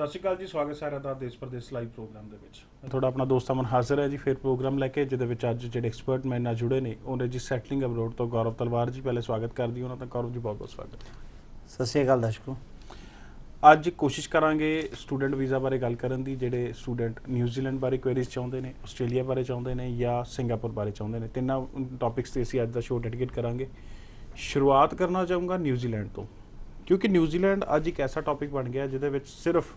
ਸਤਿ ਸ਼੍ਰੀ ਅਕਾਲ ਜੀ, ਸਵਾਗਤ ਸਾਰਿਆਂ ਦਾ ਦੇਸ਼ ਪ੍ਰਦੇਸ਼ ਲਾਈਵ ਪ੍ਰੋਗਰਾਮ ਦੇ ਵਿੱਚ। ਮੈਂ ਤੁਹਾਡਾ ਆਪਣਾ ਦੋਸਤ ਅਮਨ ਹਾਜ਼ਰ ਹੈ ਜੀ ਫਿਰ ਪ੍ਰੋਗਰਾਮ ਲੈ ਕੇ, ਜਿਹਦੇ ਵਿੱਚ ਅੱਜ ਜਿਹੜੇ ਐਕਸਪਰਟ ਮੇਰੇ ਨਾਲ ਜੁੜੇ ਨੇ ਉਹਨੇ ਜੀ ਸੈਟਲਿੰਗ ਅਬਰੋਡ ਤੋਂ ਗੌਰਵ ਤਲਵਾਰ ਜੀ। ਪਹਿਲੇ ਸਵਾਗਤ ਕਰਦੀ ਉਹਨਾਂ ਦਾ। ਗੌਰਵ ਜੀ ਬਹੁਤ ਬਹੁਤ ਸਵਾਗਤ। ਸਤਿ ਸ਼੍ਰੀ ਅਕਾਲ ਦਰਸ਼ਕੋ। ਅੱਜ ਕੋਸ਼ਿਸ਼ ਕਰਾਂਗੇ ਸਟੂਡੈਂਟ ਵੀਜ਼ਾ ਬਾਰੇ ਗੱਲ ਕਰਨ ਦੀ। ਜਿਹੜੇ ਸਟੂਡੈਂਟ ਨਿਊਜ਼ੀਲੈਂਡ ਬਾਰੇ ਕੁਐਰੀਜ਼ ਚਾਹੁੰਦੇ ਨੇ, ਆਸਟ੍ਰੇਲੀਆ ਬਾਰੇ ਚਾਹੁੰਦੇ ਨੇ ਜਾਂ ਸਿੰਗਾਪੁਰ ਬਾਰੇ ਚਾਹੁੰਦੇ ਨੇ, ਤਿੰਨਾਂ ਟੌਪਿਕਸ 'ਤੇ ਅਸੀਂ ਅੱਜ ਦਾ ਸ਼ੋਅ ਡੈਡੀਕੇਟ ਕਰਾਂਗੇ। ਸ਼ੁਰੂਆਤ ਕਰਨਾ ਚਾਹੂੰਗਾ ਨਿਊਜ਼ੀਲੈਂਡ ਤੋਂ, ਕਿਉਂਕਿ ਨਿਊਜ਼ੀਲੈਂਡ ਅੱਜ ਇੱਕ ਐਸਾ ਟੌਪਿਕ ਬਣ ਗਿਆ ਜਿਹਦੇ ਵਿੱਚ ਸਿਰਫ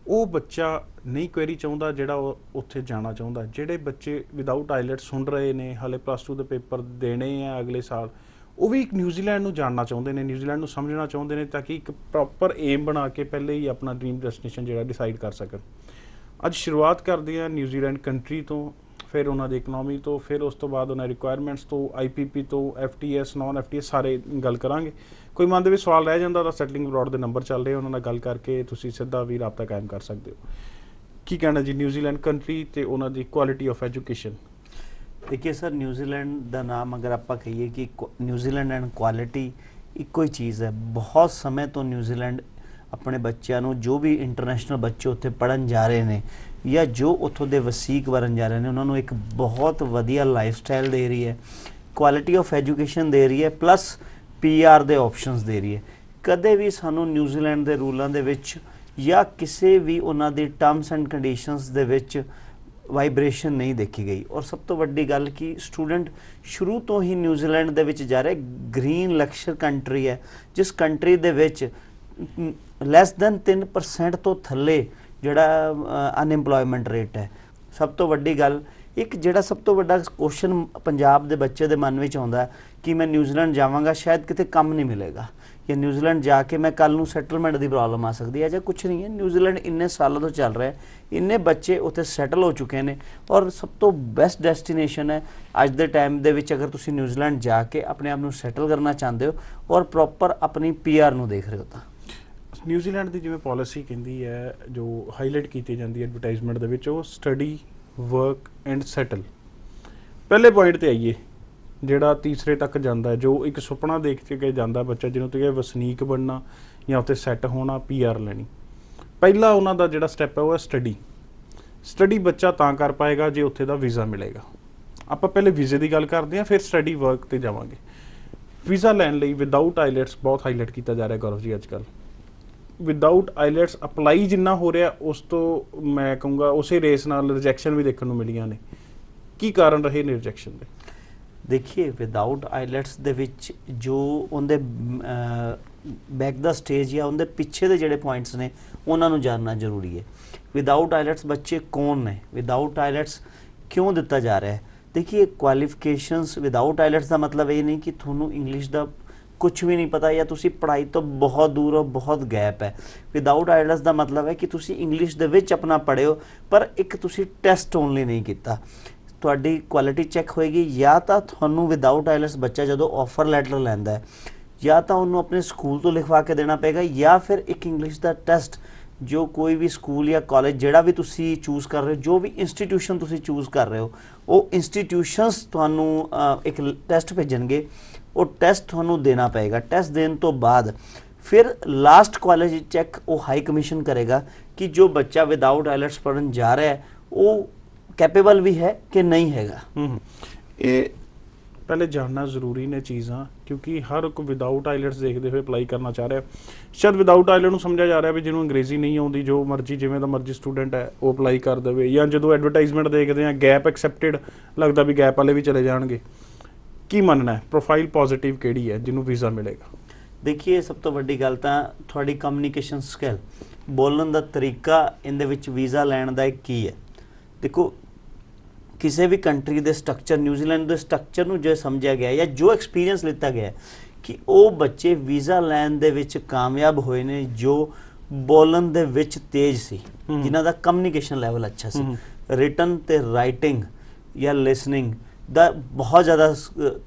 ਉਹ ਬੱਚਾ ਨਹੀਂ ਕੁਐਰੀ ਚਾਹੁੰਦਾ ਜਿਹੜਾ ਉਹ ਉੱਥੇ ਜਾਣਾ ਚਾਹੁੰਦਾ। ਜਿਹੜੇ ਬੱਚੇ ਵਿਦਆਊਟ ਆਈਲੈਟਸ ਸੁਣ ਰਹੇ ਨੇ, ਹਾਲੇ +2 ਦੇ ਪੇਪਰ ਦੇਣੇ ਆ ਅਗਲੇ ਸਾਲ, ਉਹ ਵੀ ਇੱਕ ਨਿਊਜ਼ੀਲੈਂਡ ਨੂੰ ਜਾਣਨਾ ਚਾਹੁੰਦੇ ਨੇ, ਨਿਊਜ਼ੀਲੈਂਡ ਨੂੰ ਸਮਝਣਾ ਚਾਹੁੰਦੇ ਨੇ, ਤਾਂ ਕਿ ਇੱਕ ਪ੍ਰੋਪਰ ਏਮ ਬਣਾ ਕੇ ਪਹਿਲੇ ਹੀ ਆਪਣਾ ਡ੍ਰੀਮ ਡੈਸਟੀਨੇਸ਼ਨ ਜਿਹੜਾ ਡਿਸਾਈਡ ਕਰ ਸਕਣ। ਅੱਜ ਸ਼ੁਰੂਆਤ ਕਰਦੇ ਹਾਂ ਨਿਊਜ਼ੀਲੈਂਡ ਕੰਟਰੀ ਤੋਂ, ਫਿਰ ਉਹਨਾਂ ਦੀ ਇਕਨੋਮੀ ਤੋਂ, ਫਿਰ ਉਸ ਤੋਂ ਬਾਅਦ ਉਹਨਾਂ ਦੀ ਰਿਕੁਆਇਰਮੈਂਟਸ ਤੋਂ, IPP ਤੋਂ, FTS ਨੌਨ FTS ਸਾਰੇ ਗੱਲ ਕਰਾਂਗੇ। ਕੋਈ ਮਨ ਦੇ ਵਿੱਚ ਸਵਾਲ ਰਹਿ ਜਾਂਦਾ ਤਾਂ ਸੈਟਲਿੰਗ ਅਬਰੋਡ ਦੇ ਨੰਬਰ ਚੱਲ ਰਹੇ, ਉਹਨਾਂ ਨਾਲ ਗੱਲ ਕਰਕੇ ਤੁਸੀਂ ਸਿੱਧਾ ਵੀ ਰਾਬਤਾ ਕਾਇਮ ਕਰ ਸਕਦੇ ਹੋ। ਕੀ ਕਹਿਣਾ ਜੀ ਨਿਊਜ਼ੀਲੈਂਡ ਕੰਟਰੀ ਤੇ ਉਹਨਾਂ ਦੀ ਕੁਆਲਿਟੀ ਆਫ ਐਜੂਕੇਸ਼ਨ? देखिए सर, न्यूजीलैंड का नाम अगर आप कहिए कि न्यूजीलैंड एंड क्वालिटी ਇੱਕੋ ਹੀ ਚੀਜ਼ ਹੈ। ਬਹੁਤ ਸਮੇਂ ਤੋਂ ਨਿਊਜ਼ੀਲੈਂਡ ਆਪਣੇ ਬੱਚਿਆਂ ਨੂੰ, ਜੋ ਵੀ ਇੰਟਰਨੈਸ਼ਨਲ ਬੱਚੇ ਉੱਥੇ ਪੜ੍ਹਨ ਜਾ ਰਹੇ ਨੇ ਜਾਂ ਜੋ ਉੱਥੋਂ ਦੇ ਵਸੀਕ ਬਣਨ ਜਾ ਰਹੇ ਨੇ, ਉਹਨਾਂ ਨੂੰ ਇੱਕ ਬਹੁਤ ਵਧੀਆ ਲਾਈਫ ਸਟਾਈਲ ਦੇ ਰਹੀ ਹੈ, ਕੁਆਲਿਟੀ ਆਫ ਐਜੂਕੇਸ਼ਨ ਦੇ ਰਹੀ ਹੈ, ਪਲੱਸ PR ਦੇ ਆਪਸ਼ਨਸ ਦੇ ਰਹੀ ਹੈ। ਕਦੇ ਵੀ ਸਾਨੂੰ ਨਿਊਜ਼ੀਲੈਂਡ ਦੇ ਰੂਲਾਂ ਦੇ ਵਿੱਚ ਜਾਂ ਕਿਸੇ ਵੀ ਉਹਨਾਂ ਦੀ ਟਰਮਸ ਐਂਡ ਕੰਡੀਸ਼ਨਸ ਦੇ ਵਿੱਚ ਵਾਈਬ੍ਰੇਸ਼ਨ ਨਹੀਂ ਦੇਖੀ ਗਈ। ਔਰ ਸਭ ਤੋਂ ਵੱਡੀ ਗੱਲ ਕਿ ਸਟੂਡੈਂਟ ਸ਼ੁਰੂ ਤੋਂ ਹੀ ਨਿਊਜ਼ੀਲੈਂਡ ਦੇ ਵਿੱਚ ਜਾ ਰਿਹਾ। ਗ੍ਰੀਨ ਲਕਸ਼ਰ ਕੰਟਰੀ ਹੈ, ਜਿਸ ਕੰਟਰੀ ਦੇ ਵਿੱਚ ਲੈਸ ਦੈਨ 3% ਤੋਂ ਥੱਲੇ ਜਿਹੜਾ ਅਨਐਮਪਲੋਇਮੈਂਟ ਰੇਟ ਹੈ। ਸਭ ਤੋਂ ਵੱਡੀ ਗੱਲ, ਇੱਕ ਜਿਹੜਾ ਸਭ ਤੋਂ ਵੱਡਾ ਕੁਐਸਚਨ ਪੰਜਾਬ ਦੇ ਬੱਚੇ ਦੇ ਮਨ ਵਿੱਚ ਆਉਂਦਾ ਕਿ ਮੈਂ ਨਿਊਜ਼ੀਲੈਂਡ ਜਾਵਾਂਗਾ, ਸ਼ਾਇਦ ਕਿਤੇ ਕੰਮ ਨਹੀਂ ਮਿਲੇਗਾ, ਜਾਂ ਨਿਊਜ਼ੀਲੈਂਡ ਜਾ ਕੇ ਮੈਂ ਕੱਲ੍ਹ ਨੂੰ ਸੈਟਲਮੈਂਟ ਦੀ ਪ੍ਰੋਬਲਮ ਆ ਸਕਦੀ ਹੈ। ਜਾਂ ਕੁਛ ਨਹੀਂ ਹੈ, ਨਿਊਜ਼ੀਲੈਂਡ ਇੰਨੇ ਸਾਲਾਂ ਤੋਂ ਚੱਲ ਰਿਹਾ, ਇੰਨੇ ਬੱਚੇ ਉੱਥੇ ਸੈਟਲ ਹੋ ਚੁੱਕੇ ਨੇ ਔਰ ਸਭ ਤੋਂ ਬੈਸਟ ਡੈਸਟੀਨੇਸ਼ਨ ਹੈ ਅੱਜ ਦੇ ਟਾਈਮ ਦੇ ਵਿੱਚ। ਅਗਰ ਤੁਸੀਂ ਨਿਊਜ਼ੀਲੈਂਡ ਜਾ ਕੇ ਆਪਣੇ ਆਪ ਨੂੰ ਸੈਟਲ ਕਰਨਾ ਚਾਹੁੰਦੇ ਹੋ ਔਰ ਪ੍ਰੋਪਰ ਆਪਣੀ PR ਨੂੰ ਦੇਖ ਰਹੇ ਹੋ ਤਾਂ ਨਿਊਜ਼ੀਲੈਂਡ ਦੀ ਜਿਵੇਂ ਪਾਲਿਸੀ ਕਹਿੰਦੀ ਹੈ, ਜੋ ਹਾਈਲਾਈਟ ਕੀਤੀ ਜਾਂਦੀ ਹੈ ਐਡਵਰਟਾਈਜ਼ਮੈਂਟ ਦੇ ਵਿੱਚ, ਉਹ ਸਟੱਡੀ, ਵਰਕ ਐਂਡ ਸੈਟਲ। ਪਹਿਲੇ ਪੁਆਇੰਟ 'ਤੇ ਆਈਏ, ਜਿਹੜਾ ਤੀਸਰੇ ਤੱਕ ਜਾਂਦਾ ਹੈ, ਜੋ ਇੱਕ ਸੁਪਨਾ ਦੇਖ ਕੇ ਜਾਂਦਾ ਬੱਚਾ, ਜਿਹਨੂੰ ਤੁਸੀਂ ਵਸਨੀਕ ਬਣਨਾ ਜਾਂ ਉੱਥੇ ਸੈੱਟ ਹੋਣਾ, PR ਲੈਣੀ। ਪਹਿਲਾ ਉਹਨਾਂ ਦਾ ਜਿਹੜਾ ਸਟੈਪ ਹੈ ਉਹ ਹੈ ਸਟੱਡੀ। ਸਟੱਡੀ ਬੱਚਾ ਤਾਂ ਕਰ ਪਾਏਗਾ ਜੇ ਉੱਥੇ ਦਾ ਵੀਜ਼ਾ ਮਿਲੇਗਾ। ਆਪਾਂ ਪਹਿਲੇ ਵੀਜ਼ੇ ਦੀ ਗੱਲ ਕਰਦੇ ਹਾਂ, ਫਿਰ ਸਟੱਡੀ ਵਰਕ 'ਤੇ ਜਾਵਾਂਗੇ। ਵੀਜ਼ਾ ਲੈਣ ਲਈ ਵਿਦਆਊਟ ਆਈਲੈਟਸ ਬਹੁਤ ਹਾਈਲਾਈਟ ਕੀਤਾ ਜਾ ਰਿਹਾ ਗੌਰਵ ਜੀ ਅੱਜ ਕੱਲ੍ਹ। ਵਿਦਆਊਟ ਆਈਲੈਟਸ ਅਪਲਾਈ ਜਿੰਨਾ ਹੋ ਰਿਹਾ, ਉਸ ਤੋਂ ਮੈਂ ਕਹੂੰਗਾ ਉਸੇ ਰੇਸ ਨਾਲ ਰਿਜੈਕਸ਼ਨ ਵੀ ਦੇਖਣ ਨੂੰ ਮਿਲੀਆਂ ਨੇ। ਕੀ ਕਾਰਨ ਰਹੇ ਨੇ ਰਿਜੈਕਸ਼ਨ ਦੇ? ਦੇਖੀਏ, ਵਿਦਆਊਟ ਆਈਲੈਟਸ ਦੇ ਵਿੱਚ ਜੋ ਉਹਦੇ ਬੈਕ ਦਾ ਸਟੇਜ ਜਾਂ ਉਹਦੇ ਪਿੱਛੇ ਦੇ ਜਿਹੜੇ ਪੁਆਇੰਟਸ ਨੇ ਉਹਨਾਂ ਨੂੰ ਜਾਣਨਾ ਜ਼ਰੂਰੀ ਹੈ। ਵਿਦਆਊਟ ਆਈਲੈਟਸ ਬੱਚੇ ਕੌਣ ਨੇ, ਵਿਦਆਊਟ ਆਈਲੈਟਸ ਕਿਉਂ ਦਿੱਤਾ ਜਾ ਰਿਹਾ ਹੈ? ਦੇਖिए, ਕੁਆਲੀਫਿਕੇਸ਼ਨਸ ਵਿਦਆਊਟ ਆਈਲੈਟਸ ਦਾ ਮਤਲਬ ਇਹ ਨਹੀਂ ਕਿ ਤੁਹਾਨੂੰ ਇੰਗਲਿਸ਼ ਦਾ ਕੁਛ ਵੀ ਨਹੀਂ ਪਤਾ ਜਾਂ ਤੁਸੀਂ ਪੜ੍ਹਾਈ ਤੋਂ ਬਹੁਤ ਦੂਰ ਹੋ, ਬਹੁਤ ਗੈਪ ਹੈ। ਵਿਦਆਊਟ ਆਈਲੈਟਸ ਦਾ ਮਤਲਬ ਹੈ ਕਿ ਤੁਸੀਂ ਇੰਗਲਿਸ਼ ਦੇ ਵਿੱਚ ਆਪਣਾ ਪੜ੍ਹੇ ਹੋ, ਪਰ ਇੱਕ ਤੁਸੀਂ ਟੈਸਟ ਓਨਲੀ ਨਹੀਂ ਕੀਤਾ। ਤੁਹਾਡੀ ਕੁਆਲਿਟੀ ਚੈੱਕ ਹੋਏਗੀ। ਜਾਂ ਤਾਂ ਤੁਹਾਨੂੰ ਵਿਦਆਊਟ ਆਈਲੈਟਸ ਬੱਚਾ ਜਦੋਂ ਆਫਰ ਲੈਟਰ ਲੈਂਦਾ ਹੈ, ਜਾਂ ਤਾਂ ਉਹਨੂੰ ਆਪਣੇ ਸਕੂਲ ਤੋਂ ਲਿਖਵਾ ਕੇ ਦੇਣਾ ਪਏਗਾ, ਜਾਂ ਫਿਰ ਇੱਕ ਇੰਗਲਿਸ਼ ਦਾ ਟੈਸਟ ਜੋ ਕੋਈ ਵੀ ਸਕੂਲ ਜਾਂ ਕਾਲਜ ਜਿਹੜਾ ਵੀ ਤੁਸੀਂ ਚੂਜ਼ ਕਰ ਰਹੇ ਹੋ, ਜੋ ਵੀ ਇੰਸਟੀਟਿਊਸ਼ਨ ਤੁਸੀਂ ਚੂਜ਼ ਕਰ ਰਹੇ ਹੋ, ਉਹ ਇੰਸਟੀਟਿਊਸ਼ਨਸ ਤੁਹਾਨੂੰ ਇੱਕ ਟੈਸਟ ਭੇਜਣਗੇ। ਉਹ ਟੈਸਟ ਤੁਹਾਨੂੰ ਦੇਣਾ ਪਏਗਾ। ਟੈਸਟ ਦੇਣ ਤੋਂ ਬਾਅਦ ਫਿਰ ਲਾਸਟ ਕਾਲਜ ਚੈੱਕ ਉਹ ਹਾਈ ਕਮਿਸ਼ਨ ਕਰੇਗਾ ਕਿ ਜੋ ਬੱਚਾ ਵਿਦਆਊਟ ਆਈਲੈਟਸ ਪੜ੍ਹਨ ਜਾ ਰਿਹਾ ਹੈ ਉਹ ਕੈਪੇਬਲ ਵੀ ਹੈ ਕਿ ਨਹੀਂ ਹੈਗਾ। ਇਹ ਪਹਿਲੇ ਜਾਣਨਾ ਜ਼ਰੂਰੀ ਨੇ ਚੀਜ਼ਾਂ, ਕਿਉਂਕਿ ਹਰ ਕੋਈ ਵਿਦਆਊਟ ਆਈਲੈਟਸ ਦੇਖਦੇ ਹੋਏ ਅਪਲਾਈ ਕਰਨਾ ਚਾਹ ਰਿਹਾ। ਸ਼ਾਇਦ ਵਿਦਆਊਟ ਆਈਲੈਟ ਨੂੰ ਸਮਝਿਆ ਜਾ ਰਿਹਾ ਵੀ ਜਿਹਨੂੰ ਅੰਗਰੇਜ਼ੀ ਨਹੀਂ ਆਉਂਦੀ, ਜੋ ਮਰਜ਼ੀ ਜਿਵੇਂ ਦਾ ਮਰਜ਼ੀ ਸਟੂਡੈਂਟ ਹੈ ਉਹ ਅਪਲਾਈ ਕਰ ਦੇਵੇ। ਜਾਂ ਜਦੋਂ ਐਡਵਰਟਾਈਜ਼ਮੈਂਟ ਦੇਖਦੇ ਹਾਂ, ਗੈਪ ਐਕਸੈਪਟਿਡ ਲੱਗਦਾ ਵੀ ਗੈਪ ਵਾਲੇ ਵੀ ਚਲੇ ਜਾਣਗੇ। ਕੀ ਮੰਨਣਾ ਹੈ, ਪ੍ਰੋਫਾਈਲ ਪੋਜ਼ਿਟਿਵ ਕਿਹੜੀ ਹੈ ਜਿਹਨੂੰ ਵੀਜ਼ਾ ਮਿਲੇਗਾ? ਦੇਖੀਏ, ਸਭ ਤੋਂ ਵੱਡੀ ਗੱਲ ਤਾਂ ਤੁਹਾਡੀ ਕਮਿਊਨੀਕੇਸ਼ਨ ਸਕਿੱਲ, ਬੋਲਣ ਦਾ ਤਰੀਕਾ ਇਹਦੇ ਵਿੱਚ ਵੀਜ਼ਾ ਲੈਣ ਦਾ ਕੀ ਹੈ। ਦੇਖੋ, ਕਿਸੇ ਵੀ ਕੰਟਰੀ ਦੇ ਸਟਰਕਚਰ, ਨਿਊਜ਼ੀਲੈਂਡ ਦੇ ਸਟਰਕਚਰ ਨੂੰ ਜੋ ਸਮਝਿਆ ਗਿਆ ਜਾਂ ਜੋ ਐਕਸਪੀਰੀਅੰਸ ਲਿੱਤਾ ਗਿਆ ਕਿ ਉਹ ਬੱਚੇ ਵੀਜ਼ਾ ਲੈਣ ਦੇ ਵਿੱਚ ਕਾਮਯਾਬ ਹੋਏ ਨੇ ਜੋ ਬੋਲਣ ਦੇ ਵਿੱਚ ਤੇਜ਼ ਸੀ, ਜਿਨ੍ਹਾਂ ਦਾ ਕਮਿਊਨੀਕੇਸ਼ਨ ਲੈਵਲ ਅੱਛਾ ਸੀ। ਰਿਟਨ ਤੇ ਰਾਈਟਿੰਗ ਜਾਂ ਲਿਸਨਿੰਗ ਦਾ ਬਹੁਤ ਜ਼ਿਆਦਾ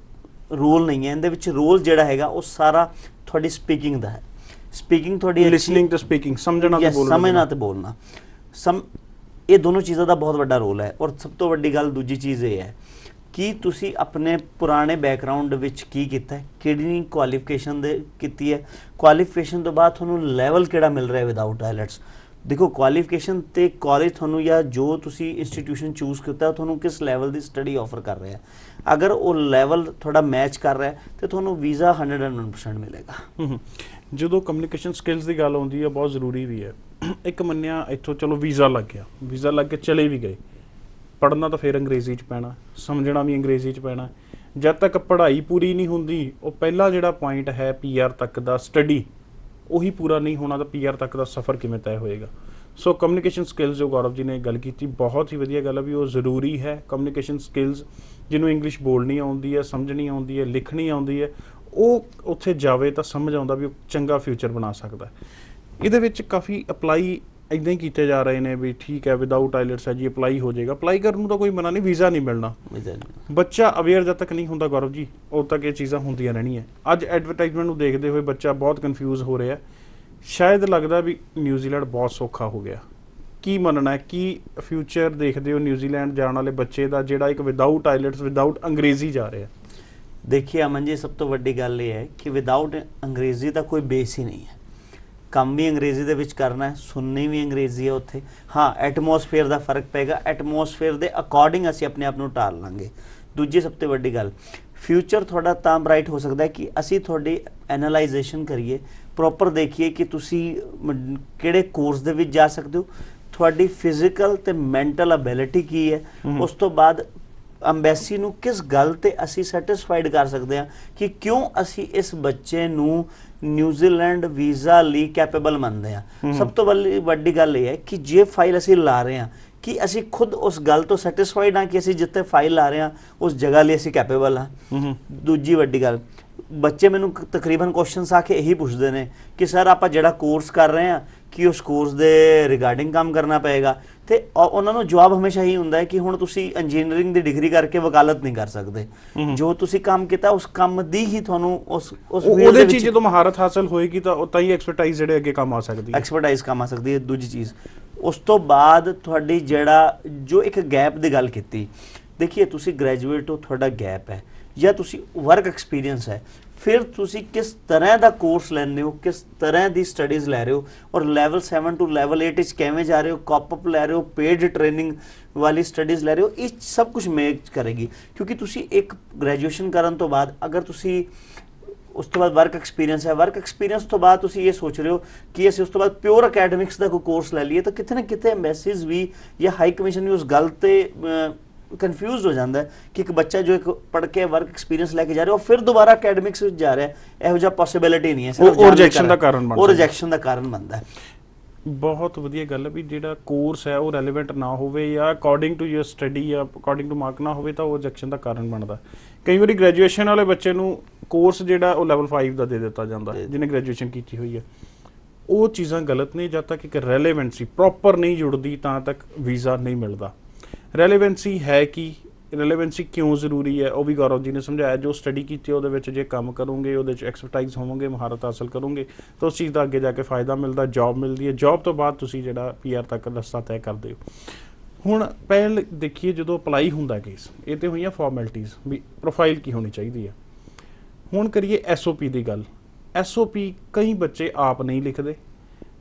ਰੋਲ ਨਹੀਂ ਹੈ ਇਹਦੇ ਵਿੱਚ। ਰੋਲ ਜਿਹੜਾ ਹੈਗਾ ਉਹ ਸਾਰਾ ਤੁਹਾਡੀ ਸਪੀਕਿੰਗ ਦਾ ਹੈ। ਸਪੀਕਿੰਗ ਤੁਹਾਡੀ, ਲਿਸਨਿੰਗ ਤੇ ਸਪੀਕਿੰਗ, ਸਮਝਣਾ ਤੇ ਬੋਲਣਾ, ਸਮਝਣਾ ਤੇ ਬੋਲਣਾ, ਇਹ ਦੋਨੋਂ ਚੀਜ਼ਾਂ ਦਾ ਬਹੁਤ ਵੱਡਾ ਰੋਲ ਹੈ। ਔਰ ਸਭ ਤੋਂ ਵੱਡੀ ਗੱਲ ਦੂਜੀ ਚੀਜ਼ ਇਹ ਹੈ ਕਿ ਤੁਸੀਂ ਆਪਣੇ ਪੁਰਾਣੇ ਬੈਕਗਰਾਊਂਡ ਵਿੱਚ ਕੀ ਕੀਤਾ ਹੈ, ਕਿਹੜੀ ਕੁਆਲੀਫਿਕੇਸ਼ਨ ਦੇ ਕੀਤੀ ਹੈ, ਕੁਆਲੀਫਿਕੇਸ਼ਨ ਤੋਂ ਬਾਅਦ ਤੁਹਾਨੂੰ ਲੈਵਲ ਕਿਹੜਾ ਮਿਲ ਰਿਹਾ ਵਿਦਆਊਟ ਆਈਲੈਟਸ। ਦੇਖੋ ਕੁਆਲੀਫਿਕੇਸ਼ਨ ਤੇ ਕਾਲਜ ਤੁਹਾਨੂੰ ਜਾਂ ਜੋ ਤੁਸੀਂ ਇੰਸਟੀਟਿਊਸ਼ਨ ਚੂਜ਼ ਕੀਤਾ ਤੁਹਾਨੂੰ ਕਿਸ ਲੈਵਲ ਦੀ ਸਟੱਡੀ ਆਫਰ ਕਰ ਰਿਹਾ, ਅਗਰ ਉਹ ਲੈਵਲ ਤੁਹਾਡਾ ਮੈਚ ਕਰ ਰਿਹਾ ਤੇ ਤੁਹਾਨੂੰ ਵੀਜ਼ਾ 101% ਮਿਲੇਗਾ। ਜਦੋਂ ਕਮਿਊਨੀਕੇਸ਼ਨ ਸਕਿੱਲਸ ਦੀ ਗੱਲ ਆਉਂਦੀ ਹੈ ਬਹੁਤ ਜ਼ਰੂਰੀ ਵੀ ਹੈ। ਇੱਕ ਮੰਨਿਆ ਇੱਥੋਂ ਚਲੋ ਵੀਜ਼ਾ ਲੱਗ ਗਿਆ, ਵੀਜ਼ਾ ਲੱਗ ਕੇ ਚਲੇ ਵੀ ਗਏ, ਪੜ੍ਹਨਾ ਤਾਂ ਫਿਰ ਅੰਗਰੇਜ਼ੀ 'ਚ ਪੈਣਾ, ਸਮਝਣਾ ਵੀ ਅੰਗਰੇਜ਼ੀ 'ਚ ਪੈਣਾ। ਜਦ ਤੱਕ ਪੜ੍ਹਾਈ ਪੂਰੀ ਨਹੀਂ ਹੁੰਦੀ ਉਹ ਪਹਿਲਾ ਜਿਹੜਾ ਪੁਆਇੰਟ ਹੈ PR ਤੱਕ ਦਾ ਸਟੱਡੀ ਉਹੀ ਪੂਰਾ ਨਹੀਂ ਹੋਣਾ ਤਾਂ PR ਤੱਕ ਦਾ ਸਫ਼ਰ ਕਿਵੇਂ ਤੈਅ ਹੋਏਗਾ। ਸੋ ਕਮਿਊਨੀਕੇਸ਼ਨ ਸਕਿੱਲਸ ਜੋ ਗੌਰਵ ਜੀ ਨੇ ਗੱਲ ਕੀਤੀ ਬਹੁਤ ਹੀ ਵਧੀਆ ਗੱਲ ਹੈ ਵੀ ਉਹ ਜ਼ਰੂਰੀ ਹੈ। ਕਮਿਊਨੀਕੇਸ਼ਨ ਸਕਿੱਲਸ ਜਿਹਨੂੰ ਇੰਗਲਿਸ਼ ਬੋਲਣੀ ਆਉਂਦੀ ਹੈ, ਸਮਝਣੀ ਆਉਂਦੀ ਹੈ, ਲਿਖਣੀ ਆਉਂਦੀ ਹੈ, ਉਹ ਉੱਥੇ ਜਾਵੇ ਤਾਂ ਸਮਝ ਆਉਂਦਾ ਵੀ ਉਹ ਚੰਗਾ ਫਿਊਚਰ ਬਣਾ ਸਕਦਾ। ਇਹਦੇ ਵਿੱਚ ਕਾਫੀ ਅਪਲਾਈ ਇੱਦਾਂ ਹੀ ਕੀਤੇ ਜਾ ਰਹੇ ਨੇ ਵੀ ਠੀਕ ਹੈ ਵਿਦਾਊਟ ਆਈਲੈਟਸ ਹੈ ਜੀ ਅਪਲਾਈ ਹੋ ਜਾਏਗਾ, ਅਪਲਾਈ ਕਰਨ ਨੂੰ ਤਾਂ ਕੋਈ ਮਨਾ ਨਹੀਂ, ਵੀਜ਼ਾ ਨਹੀਂ ਮਿਲਣਾ। ਬੱਚਾ ਅਵੇਅਰ ਜਦ ਤੱਕ ਨਹੀਂ ਹੁੰਦਾ ਗੌਰਵ ਜੀ ਉਦੋਂ ਤੱਕ ਇਹ ਚੀਜ਼ਾਂ ਹੁੰਦੀਆਂ ਰਹਿਣੀਆਂ। ਅੱਜ ਐਡਵਰਟਾਈਜ਼ਮੈਂਟ ਨੂੰ ਦੇਖਦੇ ਹੋਏ ਬੱਚਾ ਬਹੁਤ ਕਨਫਿਊਜ਼ ਹੋ ਰਿਹਾ, ਸ਼ਾਇਦ ਲੱਗਦਾ ਵੀ ਨਿਊਜ਼ੀਲੈਂਡ ਬਹੁਤ ਸੌਖਾ ਹੋ ਗਿਆ। ਕੀ ਮੰਨਣਾ, ਕੀ ਫਿਊਚਰ ਦੇਖਦੇ ਹੋ ਨਿਊਜ਼ੀਲੈਂਡ ਜਾਣ ਵਾਲੇ ਬੱਚੇ ਦਾ ਜਿਹੜਾ ਇੱਕ ਵਿਦਾਊਟ ਆਈਲੈਟਸ ਵਿਦਾਊਟ ਅੰਗਰੇਜ਼ੀ ਜਾ ਰਿਹਾ? ਦੇਖिए अमन जी, सब तो वड्डी गल ये है कि विदाउट अंग्रेजी का कोई बेस ही नहीं है। काम भी अंग्रेजी दे विच करना है, सुननी भी अंग्रेजी है उत्थे। हाँ, एटमोसफेयर का फर्क पेगा, एटमोसफेयर के अकॉर्डिंग असीं अपने आप नूं ढाल लांगे। दूजी सब तो वड्डी गल, फ्यूचर थोड़ा तां ब्राइट हो सकता है कि असीं थोड़ी एनालाइजेशन करिए, प्रॉपर देखिए कि तुसीं किहड़े कोर्स दे विच जा सकदे हो, थोड़ी फिजिकल ते मैंटल एबिलिटी की है, उस तो बाद ਅੰਬੈਸੀ ਨੂੰ ਕਿਸ ਗੱਲ ਤੇ ਅਸੀਂ ਸੈਟੀਸਫਾਈਡ ਕਰ ਸਕਦੇ ਹਾਂ ਕਿ ਕਿਉਂ ਅਸੀਂ ਇਸ ਬੱਚੇ ਨੂੰ ਨਿਊਜ਼ੀਲੈਂਡ ਵੀਜ਼ਾ ਲਈ ਕੈਪੇਬਲ ਮੰਨਦੇ ਹਾਂ। ਸਭ ਤੋਂ ਵੱਡੀ ਗੱਲ ਇਹ ਹੈ ਕਿ ਜੇ ਫਾਈਲ ਅਸੀਂ ਲਾ ਰਹੇ ਹਾਂ ਕਿ ਅਸੀਂ ਖੁਦ ਉਸ ਗੱਲ ਤੋਂ ਸੈਟੀਸਫਾਈਡ ਹਾਂ ਕਿ ਅਸੀਂ ਜਿੱਥੇ ਫਾਈਲ ਲਾ ਰਹੇ ਹਾਂ ਉਸ ਜਗ੍ਹਾ ਲਈ ਅਸੀਂ ਕੈਪੇਬਲ ਹਾਂ। ਦੂਜੀ ਵੱਡੀ ਗੱਲ, ਬੱਚੇ ਮੈਨੂੰ ਤਕਰੀਬਨ ਕੁਐਸਚਨਸ ਆ ਕੇ ਇਹੀ ਪੁੱਛਦੇ ਨੇ ਕਿ ਸਰ ਆਪਾਂ ਜਿਹੜਾ ਕੋਰਸ ਕਰ ਰਹੇ ਹਾਂ ਕਿ ਉਸ ਕੋਰਸ ਦੇ ਰਿਗਾਰਡਿੰਗ ਕੰਮ ਕਰਨਾ ਪਏਗਾ, ਤੇ ਉਹਨਾਂ ਨੂੰ ਜਵਾਬ ਹਮੇਸ਼ਾ ਹੀ ਹੁੰਦਾ ਹੈ ਕਿ ਹੁਣ ਤੁਸੀਂ ਇੰਜੀਨੀਅਰਿੰਗ ਦੀ ਡਿਗਰੀ ਕਰਕੇ ਵਕਾਲਤ ਨਹੀਂ ਕਰ ਸਕਦੇ, ਜੋ ਤੁਸੀਂ ਕੰਮ ਕੀਤਾ ਉਸ ਕੰਮ ਦੀ ਹੀ ਤੁਹਾਨੂੰ ਉਸ ਉਹਦੇ ਚ ਜਦੋਂ ਮਹਾਰਤ ਹਾਸਲ ਹੋਏਗੀ ਤਾਂ ਹੀ ਐਕਸਪਰਟਾਈਜ਼ ਜਿਹੜੇ ਅੱਗੇ ਕੰਮ ਆ ਸਕਦੀ ਹੈ, ਐਕਸਪਰਟਾਈਜ਼ ਕੰਮ ਆ ਸਕਦੀ ਹੈ। ਦੂਜੀ ਚੀਜ਼, ਉਸ ਤੋਂ ਬਾਅਦ ਤੁਹਾਡੀ ਜਿਹੜਾ ਜੋ ਇੱਕ ਗੈਪ ਦੀ ਗੱਲ ਕੀਤੀ, ਦੇਖੀਏ ਤੁਸੀਂ ਗ੍ਰੈਜੂਏਟ ਹੋ, ਤੁਹਾਡਾ ਗੈਪ ਹੈ ਜਾਂ ਤੁਸੀਂ ਵਰਕ ਐਕਸਪੀਰੀਅੰਸ ਹੈ, फिर तुसी किस तरह का कोर्स लैंदे हो, किस तरह की स्टडीज़ लै रहे हो, और लैवल 7 टू लैवल 8 किवें जा रहे हो, कॉपअप लै रहे हो, पेड ट्रेनिंग वाली स्टडीज़ लै रहे हो, ये सब कुछ मैच करेगी। क्योंकि तुसी एक ग्रैजुएशन करन तो बाद अगर तुसी उस तो बाद वर्क एक्सपीरियंस है, वर्क एक्सपीरियंस तो बाद तुसी ये सोच रहे हो कि असीं उस तो बाद प्योर अकैडमिक्स का कोई कोर्स लै लीए, तो किते ना किते एम्बेसीज भी या हाई कमीशन भी उस गल ते कन्फ्यूज हो जाता है कि एक बच्चा जो एक पढ़ के वर्क एक्सपीरियंस लैके जा रहा है और फिर दोबारा अकैडमिक्स जा रहा है, ਇਹੋ ਜਿਹਾ ਪੋਸੀਬਿਲਿਟੀ ਨਹੀਂ ਹੈ। ਉਹ ਰਿਜੈਕਸ਼ਨ ਦਾ ਕਾਰਨ ਬਣਦਾ, ਉਹ ਰਿਜੈਕਸ਼ਨ ਦਾ ਕਾਰਨ ਬਣਦਾ ਹੈ। ਬਹੁਤ ਵਧੀਆ ਗੱਲ ਹੈ ਵੀ ਜਿਹੜਾ ਕੋਰਸ ਹੈ ਉਹ ਰੈਲੇਵੈਂਟ ਨਾ ਹੋਵੇ ਜਾਂ ਅਕੋਰਡਿੰਗ ਟੂ ਯੂਰ ਸਟੱਡੀ ਜਾਂ ਅਕੋਰਡਿੰਗ ਟੂ ਮਾਰਕ ਨਾ ਹੋਵੇ ਤਾਂ ਉਹ ਰਿਜੈਕਸ਼ਨ ਦਾ ਕਾਰਨ ਬਣਦਾ। ਕਈ ਵਾਰੀ ਗ੍ਰੈਜੂਏਸ਼ਨ ਵਾਲੇ ਬੱਚੇ ਨੂੰ ਕੋਰਸ ਜਿਹੜਾ ਉਹ ਲੈਵਲ 5 ਦਾ ਦੇ ਦਿੱਤਾ ਜਾਂਦਾ ਜਿਹਨੇ ਗ੍ਰੈਜੂਏਸ਼ਨ ਕੀਤੀ ਹੋਈ ਹੈ। ਉਹ ਚੀਜ਼ਾਂ ਗਲਤ ਨੇ। ਜਦ ਤੱਕ ਇੱਕ ਰੈਲੇਵੈਂਸੀ ਪ੍ਰੋਪਰ ਨਹੀਂ ਜੁੜਦੀ ਤਾਂ ਤੱਕ ਵੀਜ਼ਾ ਨਹੀਂ ਮਿਲਦਾ। ਰੈਲੇਵੈਂਸੀ ਹੈ ਕਿ ਰੈਲੇਵੈਂਸੀ ਕਿਉਂ ਜ਼ਰੂਰੀ ਹੈ ਉਹ ਵੀ ਗੌਰਵ ਜੀ ਨੇ ਸਮਝਾਇਆ। ਜੋ ਸਟੱਡੀ ਕੀਤੀ ਉਹਦੇ ਵਿੱਚ ਜੇ ਕੰਮ ਕਰੋਗੇ, ਉਹਦੇ 'ਚ ਐਕਸਪਰਟਾਈਜ਼ ਹੋਵੋਗੇ, ਮਹਾਰਤ ਹਾਸਲ ਕਰੋਗੇ ਤਾਂ ਉਸ ਚੀਜ਼ ਦਾ ਅੱਗੇ ਜਾ ਕੇ ਫਾਇਦਾ ਮਿਲਦਾ, ਜੌਬ ਮਿਲਦੀ ਹੈ। ਜੌਬ ਤੋਂ ਬਾਅਦ ਤੁਸੀਂ ਜਿਹੜਾ PR ਤੱਕ ਰਸਤਾ ਤੈਅ ਕਰਦੇ ਹੋ। ਹੁਣ ਪਹਿਲ ਦੇਖੀਏ ਜਦੋਂ ਅਪਲਾਈ ਹੁੰਦਾ ਕੇਸ, ਇਹ ਤਾਂ ਹੋਈਆਂ ਫਾਰਮੈਲਿਟੀਜ਼ ਵੀ ਪ੍ਰੋਫਾਈਲ ਕੀ ਹੋਣੀ ਚਾਹੀਦੀ ਹੈ। ਹੁਣ ਕਰੀਏ SOP ਦੀ ਗੱਲ। SOP ਕਈ ਬੱਚੇ ਆਪ ਨਹੀਂ ਲਿਖਦੇ,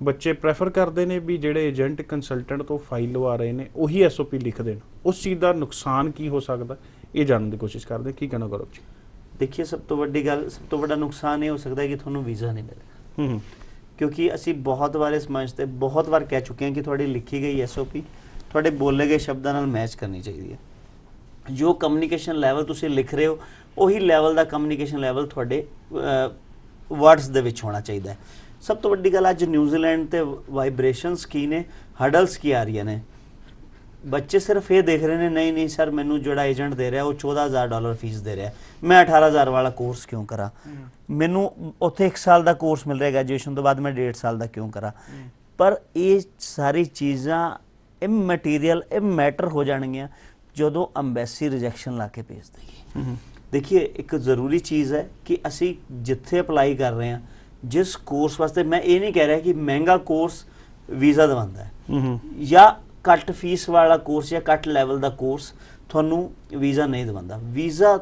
ਬੱਚੇ ਪ੍ਰੈਫਰ ਕਰਦੇ ਨੇ ਵੀ ਜਿਹੜੇ ਏਜੰਟ ਕੰਸਲਟੈਂਟ ਤੋਂ ਫਾਈਲ ਲਵਾ ਰਹੇ ਨੇ ਉਹੀ SOP ਲਿਖ ਦੇਣ। ਉਸ ਚੀਜ਼ ਦਾ ਨੁਕਸਾਨ ਕੀ ਹੋ ਸਕਦਾ ਇਹ ਜਾਣਨ ਦੀ ਕੋਸ਼ਿਸ਼ ਕਰਦੇ। ਕੀ ਕਹਿਣਾ ਗੌਰਵ ਜੀ? ਦੇਖੀਏ ਸਭ ਤੋਂ ਵੱਡੀ ਗੱਲ, ਸਭ ਤੋਂ ਵੱਡਾ ਨੁਕਸਾਨ ਇਹ ਹੋ ਸਕਦਾ ਕਿ ਤੁਹਾਨੂੰ ਵੀਜ਼ਾ ਨਹੀਂ ਮਿਲੇਗਾ। ਕਿਉਂਕਿ ਅਸੀਂ ਬਹੁਤ ਵਾਰ ਇਸ ਮੰਚ ਤੇ ਬਹੁਤ ਵਾਰ ਕਹਿ ਚੁੱਕੇ ਹਾਂ ਕਿ ਤੁਹਾਡੀ ਲਿਖੀ ਗਈ SOP ਤੁਹਾਡੇ ਬੋਲੇ ਗਏ ਸ਼ਬਦਾਂ ਨਾਲ ਮੈਚ ਕਰਨੀ ਚਾਹੀਦੀ ਹੈ। ਜੋ ਕਮਿਊਨੀਕੇਸ਼ਨ ਲੈਵਲ ਤੁਸੀਂ ਲਿਖ ਰਹੇ ਹੋ ਉਹੀ ਲੈਵਲ ਦਾ ਕਮਿਊਨੀਕੇਸ਼ਨ ਲੈਵਲ ਤੁਹਾਡੇ ਵਰਡਸ ਦੇ ਵਿੱਚ ਹੋਣਾ ਚਾਹੀਦਾ ਹੈ। ਸਭ ਤੋਂ ਵੱਡੀ ਗੱਲ, ਅੱਜ ਨਿਊਜ਼ੀਲੈਂਡ ਤੇ ਵਾਈਬ੍ਰੇਸ਼ਨਸ ਕੀ ਨੇ, ਹਡਲਸ ਕੀ ਆ ਰਹੀਆਂ ਨੇ। ਬੱਚੇ ਸਿਰਫ ਇਹ ਦੇਖ ਰਹੇ ਨੇ ਨਹੀਂ ਸਰ ਮੈਨੂੰ ਜਿਹੜਾ ਏਜੰਟ ਦੇ ਰਿਹਾ ਉਹ $14,000 ਫੀਸ ਦੇ ਰਿਹਾ, ਮੈਂ 18,000 ਵਾਲਾ ਕੋਰਸ ਕਿਉਂ ਕਰਾਂ, ਮੈਨੂੰ ਉੱਥੇ 1 ਸਾਲ ਦਾ ਕੋਰਸ ਮਿਲ ਰਿਹਾ ਗ੍ਰੈਜੂਏਸ਼ਨ ਤੋਂ ਬਾਅਦ ਮੈਂ 1.5 ਸਾਲ ਦਾ ਕਿਉਂ ਕਰਾਂ। ਪਰ ਇਹ ਸਾਰੀ ਚੀਜ਼ਾਂ ਇਮੈਟੀਰੀਅਲ ਮੈਟਰ ਹੋ ਜਾਣਗੀਆਂ ਜਦੋਂ ਅੰਬੈਸੀ ਰਿਜੈਕਸ਼ਨ ਲਾ ਕੇ ਭੇਜ ਦੇਗੀ। ਦੇਖੀਏ ਇੱਕ ਜ਼ਰੂਰੀ ਚੀਜ਼ ਹੈ ਕਿ ਅਸੀਂ ਜਿੱਥੇ ਅਪਲਾਈ ਕਰ ਰਹੇ ਹਾਂ ਜਿਸ ਕੋਰਸ ਵਾਸਤੇ, ਮੈਂ ਇਹ ਨਹੀਂ ਕਹਿ ਰਿਹਾ ਕਿ ਮਹਿੰਗਾ ਕੋਰਸ ਵੀਜ਼ਾ ਦਿਵਾਉਂਦਾ ਹੈ ਜਾਂ ਘੱਟ ਫੀਸ ਵਾਲਾ ਕੋਰਸ ਜਾਂ ਘੱਟ ਲੈਵਲ ਦਾ ਕੋਰਸ ਤੁਹਾਨੂੰ ਵੀਜ਼ਾ ਨਹੀਂ ਦਿਵਾਉਂਦਾ। ਵੀਜ਼ਾ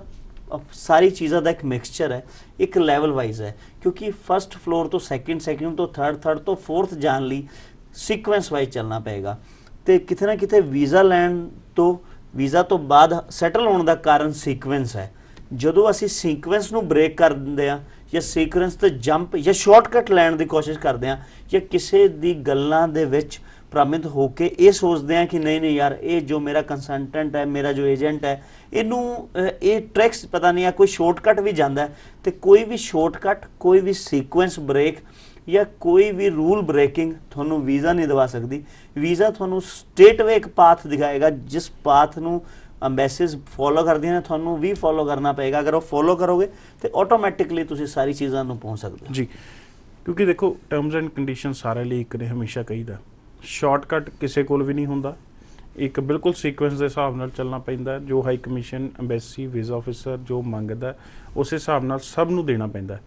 ਸਾਰੀ ਚੀਜ਼ਾਂ ਦਾ ਇੱਕ ਮਿਕਸਚਰ ਹੈ, ਇੱਕ ਲੈਵਲ ਵਾਈਜ਼ ਹੈ। ਕਿਉਂਕਿ ਫਸਟ ਫਲੋਰ ਤੋਂ ਸੈਕਿੰਡ ਤੋਂ ਥਰਡ ਤੋਂ ਫੋਰਥ ਜਾਣ ਲਈ ਸੀਕੁਐਂਸ ਵਾਈਜ਼ ਚੱਲਣਾ ਪਏਗਾ। ਤੇ ਕਿਤੇ ਨਾ ਕਿਤੇ ਵੀਜ਼ਾ ਤੋਂ ਬਾਅਦ ਸੈਟਲ ਹੋਣ ਦਾ ਕਾਰਨ ਸੀਕੁਐਂਸ ਹੈ। ਜਦੋਂ ਅਸੀਂ ਸੀਕੁਐਂਸ ਨੂੰ ਬ੍ਰੇਕ ਕਰ ਦਿੰਦੇ ਆ ਜਾਂ ਸੀਕੁਐਂਸ ਤੇ ਜੰਪ ਜਾਂ ਸ਼ਾਰਟਕਟ ਲੈਣ ਦੀ ਕੋਸ਼ਿਸ਼ ਕਰਦੇ ਆ ਜਾਂ ਕਿਸੇ ਦੀ ਗੱਲਾਂ ਦੇ ਵਿੱਚ ਭ੍ਰਮਿਤ ਹੋ ਕੇ ਇਹ ਸੋਚਦੇ ਆ ਕਿ ਨਹੀਂ ਯਾਰ ਇਹ ਜੋ ਮੇਰਾ ਕੰਸਲਟੈਂਟ ਹੈ, ਮੇਰਾ ਜੋ ਏਜੰਟ ਹੈ, ਇਹਨੂੰ ਇਹ ਟ੍ਰਿਕਸ ਪਤਾ ਨਹੀਂ ਆ, ਕੋਈ ਸ਼ਾਰਟਕਟ ਵੀ ਜਾਂਦਾ ਹੈ। ਤੇ ਕੋਈ ਵੀ ਸ਼ਾਰਟਕਟ, ਕੋਈ ਵੀ ਸੀਕੁਐਂਸ ਬ੍ਰੇਕ ਜਾਂ ਕੋਈ ਵੀ ਰੂਲ ਬ੍ਰੇਕਿੰਗ ਤੁਹਾਨੂੰ ਵੀਜ਼ਾ ਨਹੀਂ ਦਵਾ ਸਕਦੀ। ਵੀਜ਼ਾ ਤੁਹਾਨੂੰ ਸਟੇਟਵੇ ਇੱਕ ਪਾਥ ਦਿਖਾਏਗਾ, ਜਿਸ ਪਾਥ ਨੂੰ ਅੰਬੈਸੀਜ਼ ਫੋਲੋ ਕਰਦੀਆਂ ਨੇ ਤੁਹਾਨੂੰ ਵੀ ਫੋਲੋ ਕਰਨਾ ਪਏਗਾ। ਅਗਰ ਉਹ ਫੋਲੋ ਕਰੋਗੇ ਤੇ ਆਟੋਮੈਟਿਕਲੀ ਤੁਸੀਂ ਸਾਰੀ ਚੀਜ਼ਾਂ ਨੂੰ ਪਹੁੰਚ ਸਕਦੇ ਹੋ। ਜੀ, ਕਿਉਂਕਿ ਦੇਖੋ ਟਰਮਸ ਐਂਡ ਕੰਡੀਸ਼ਨ ਸਾਰੇ ਲਈ ਇੱਕ ਨੇ, ਹਮੇਸ਼ਾ ਕਹੀਦਾ ਸ਼ਾਰਟਕਟ ਕਿਸੇ ਕੋਲ ਵੀ ਨਹੀਂ ਹੁੰਦਾ। ਇੱਕ ਬਿਲਕੁਲ ਸੀਕੁਐਂਸ ਦੇ ਹਿਸਾਬ ਨਾਲ ਚੱਲਣਾ ਪੈਂਦਾ। ਜੋ high commission, embassy, visa officer ਜੋ ਮੰਗਦਾ ਉਸ ਹਿਸਾਬ ਨਾਲ ਸਭ ਨੂੰ ਦੇਣਾ ਪੈਂਦਾ।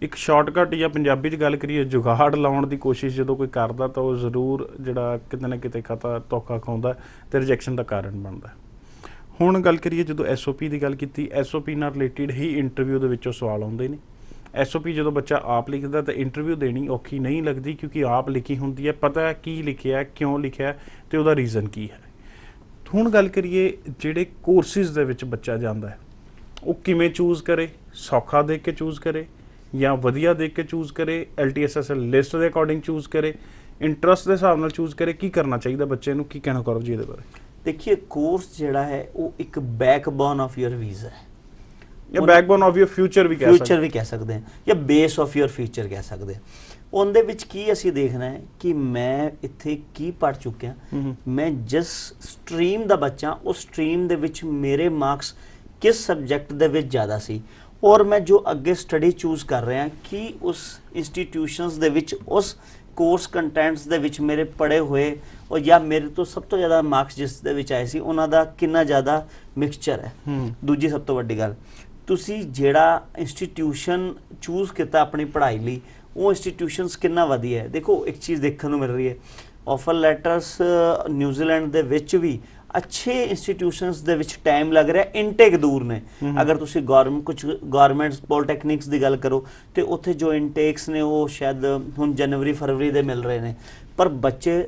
ਇੱਕ ਸ਼ਾਰਟਕਟ ਜਾਂ ਪੰਜਾਬੀ 'ਚ ਗੱਲ ਕਰੀਏ ਜੁਗਾੜ ਲਾਉਣ ਦੀ ਕੋਸ਼ਿਸ਼ ਜਦੋਂ ਕੋਈ ਕਰਦਾ ਤਾਂ ਉਹ ਜ਼ਰੂਰ ਜਿਹੜਾ ਕਿਤੇ ਨਾ ਕਿਤੇ ਧੋਖਾ ਖਾਉਂਦਾ ਅਤੇ ਰਿਜੈਕਸ਼ਨ ਦਾ ਕਾਰਨ ਬਣਦਾ। ਹੁਣ ਗੱਲ ਕਰੀਏ ਜਦੋਂ SOP ਦੀ ਗੱਲ ਕੀਤੀ, SOP ਨਾਲ ਰਿਲੇਟਿਡ ਹੀ ਇੰਟਰਵਿਊ ਦੇ ਵਿੱਚੋਂ ਸਵਾਲ ਆਉਂਦੇ ਨੇ। SOP ਜਦੋਂ ਬੱਚਾ ਆਪ ਲਿਖਦਾ ਤਾਂ ਇੰਟਰਵਿਊ ਦੇਣੀ ਔਖੀ ਨਹੀਂ ਲੱਗਦੀ, ਕਿਉਂਕਿ ਆਪ ਲਿਖੀ ਹੁੰਦੀ ਹੈ, ਪਤਾ ਹੈ ਕੀ ਲਿਖਿਆ, ਕਿਉਂ ਲਿਖਿਆ ਅਤੇ ਉਹਦਾ ਰੀਜ਼ਨ ਕੀ ਹੈ। ਹੁਣ ਗੱਲ ਕਰੀਏ ਜਿਹੜੇ ਕੋਰਸਿਸ ਦੇ ਵਿੱਚ ਬੱਚਾ ਜਾਂਦਾ ਹੈ ਉਹ ਕਿਵੇਂ ਚੂਜ਼ ਕਰੇ, ਸੌਖਾ ਦੇਖ ਕੇ ਚੂਜ਼ ਕਰੇ ਜਾਂ ਵਧੀਆ ਦੇਖ ਕੇ ਚੂਜ਼ ਕਰੇ, LTSSL ਲਿਸਟ ਦੇ ਅਕੋਰਡਿੰਗ ਚੂਜ਼ ਕਰੇ, ਇੰਟਰਸਟ ਦੇ ਹਿਸਾਬ ਨਾਲ ਚੂਜ਼ ਕਰੇ, ਕੀ ਕਰਨਾ ਚਾਹੀਦਾ ਬੱਚੇ ਨੂੰ, ਕੀ ਕਹਿਣਾ ਕਰੋ ਜੀ ਇਹਦੇ ਬਾਰੇ? ਦੇਖिए ਕੋਰਸ ਜਿਹੜਾ ਹੈ ਉਹ ਇੱਕ ਬੈਕਬੋਨ ਆਫ ਯੂਰ ਵੀਜ਼ਾ ਹੈ ਜਾਂ ਬੈਕਬੋਨ ਆਫ ਯੂਰ ਫਿਊਚਰ ਵੀ ਕਹਿ ਸਕਦੇ ਹਾਂ ਜਾਂ ਬੇਸ ਆਫ ਯੂਰ ਫਿਊਚਰ ਕਹਿ ਸਕਦੇ ਹਾਂ। ਉਹਦੇ ਵਿੱਚ ਕੀ ਅਸੀਂ ਦੇਖਣਾ ਹੈ ਕਿ ਮੈਂ ਇੱਥੇ ਕੀ ਪੜ੍ਹ ਚੁੱਕਿਆ, ਮੈਂ ਜਿਸ ਸਟਰੀਮ ਦਾ ਬੱਚਾ ਉਸ ਸਟਰੀਮ ਦੇ ਵਿੱਚ ਮੇਰੇ ਮਾਰਕਸ ਕਿਸ ਸਬਜੈਕਟ ਦੇ ਵਿੱਚ ਜ਼ਿਆਦਾ ਸੀ, ਔਰ ਮੈਂ ਜੋ ਅੱਗੇ ਸਟੱਡੀ ਚੂਜ਼ ਕਰ ਰਿਹਾ ਕਿ ਉਸ ਇੰਸਟੀਟਿਊਸ਼ਨਸ ਦੇ ਵਿੱਚ ਉਸ ਕੋਰਸ ਕੰਟੈਂਟਸ ਦੇ ਵਿੱਚ ਮੇਰੇ ਪੜ੍ਹੇ ਹੋਏ ਔਰ ਜਾਂ ਮੇਰੇ ਤੋਂ ਸਭ ਤੋਂ ਜ਼ਿਆਦਾ ਮਾਰਕਸ ਜਿਸ ਦੇ ਵਿੱਚ ਆਏ ਸੀ ਉਹਨਾਂ ਦਾ ਕਿੰਨਾ ਜ਼ਿਆਦਾ ਮਿਕਸਚਰ ਹੈ। ਦੂਜੀ ਸਭ ਤੋਂ ਵੱਡੀ ਗੱਲ, ਤੁਸੀਂ ਜਿਹੜਾ ਇੰਸਟੀਟਿਊਸ਼ਨ ਚੂਜ਼ ਕੀਤਾ ਆਪਣੀ ਪੜ੍ਹਾਈ ਲਈ ਉਹ ਇੰਸਟੀਟਿਊਸ਼ਨਸ ਕਿੰਨਾ ਵਧੀਆ ਹੈ। ਦੇਖੋ ਇੱਕ ਚੀਜ਼ ਦੇਖਣ ਨੂੰ ਮਿਲ ਰਹੀ ਹੈ, ਆਫਰ ਲੈਟਰਸ ਨਿਊਜ਼ੀਲੈਂਡ ਦੇ ਵਿੱਚ ਵੀ अच्छे इंस्टीट्यूशनस ਦੇ ਵਿੱਚ ਟਾਈਮ ਲੱਗ ਰਿਹਾ, ਇਨਟੇਕ ਦੂਰ ਨੇ। ਅਗਰ ਤੁਸੀਂ ਕੁਝ ਗਵਰਨਮੈਂਟਸ ਪੋਲੀਟੈਕਨਿਕਸ ਦੀ ਗੱਲ ਕਰੋ ਤੇ ਉੱਥੇ ਜੋ ਇਨਟੇਕਸ ਨੇ ਉਹ ਸ਼ਾਇਦ ਹੁਣ ਜਨਵਰੀ ਫਰਵਰੀ ਦੇ ਮਿਲ ਰਹੇ ਨੇ, ਪਰ ਬੱਚੇ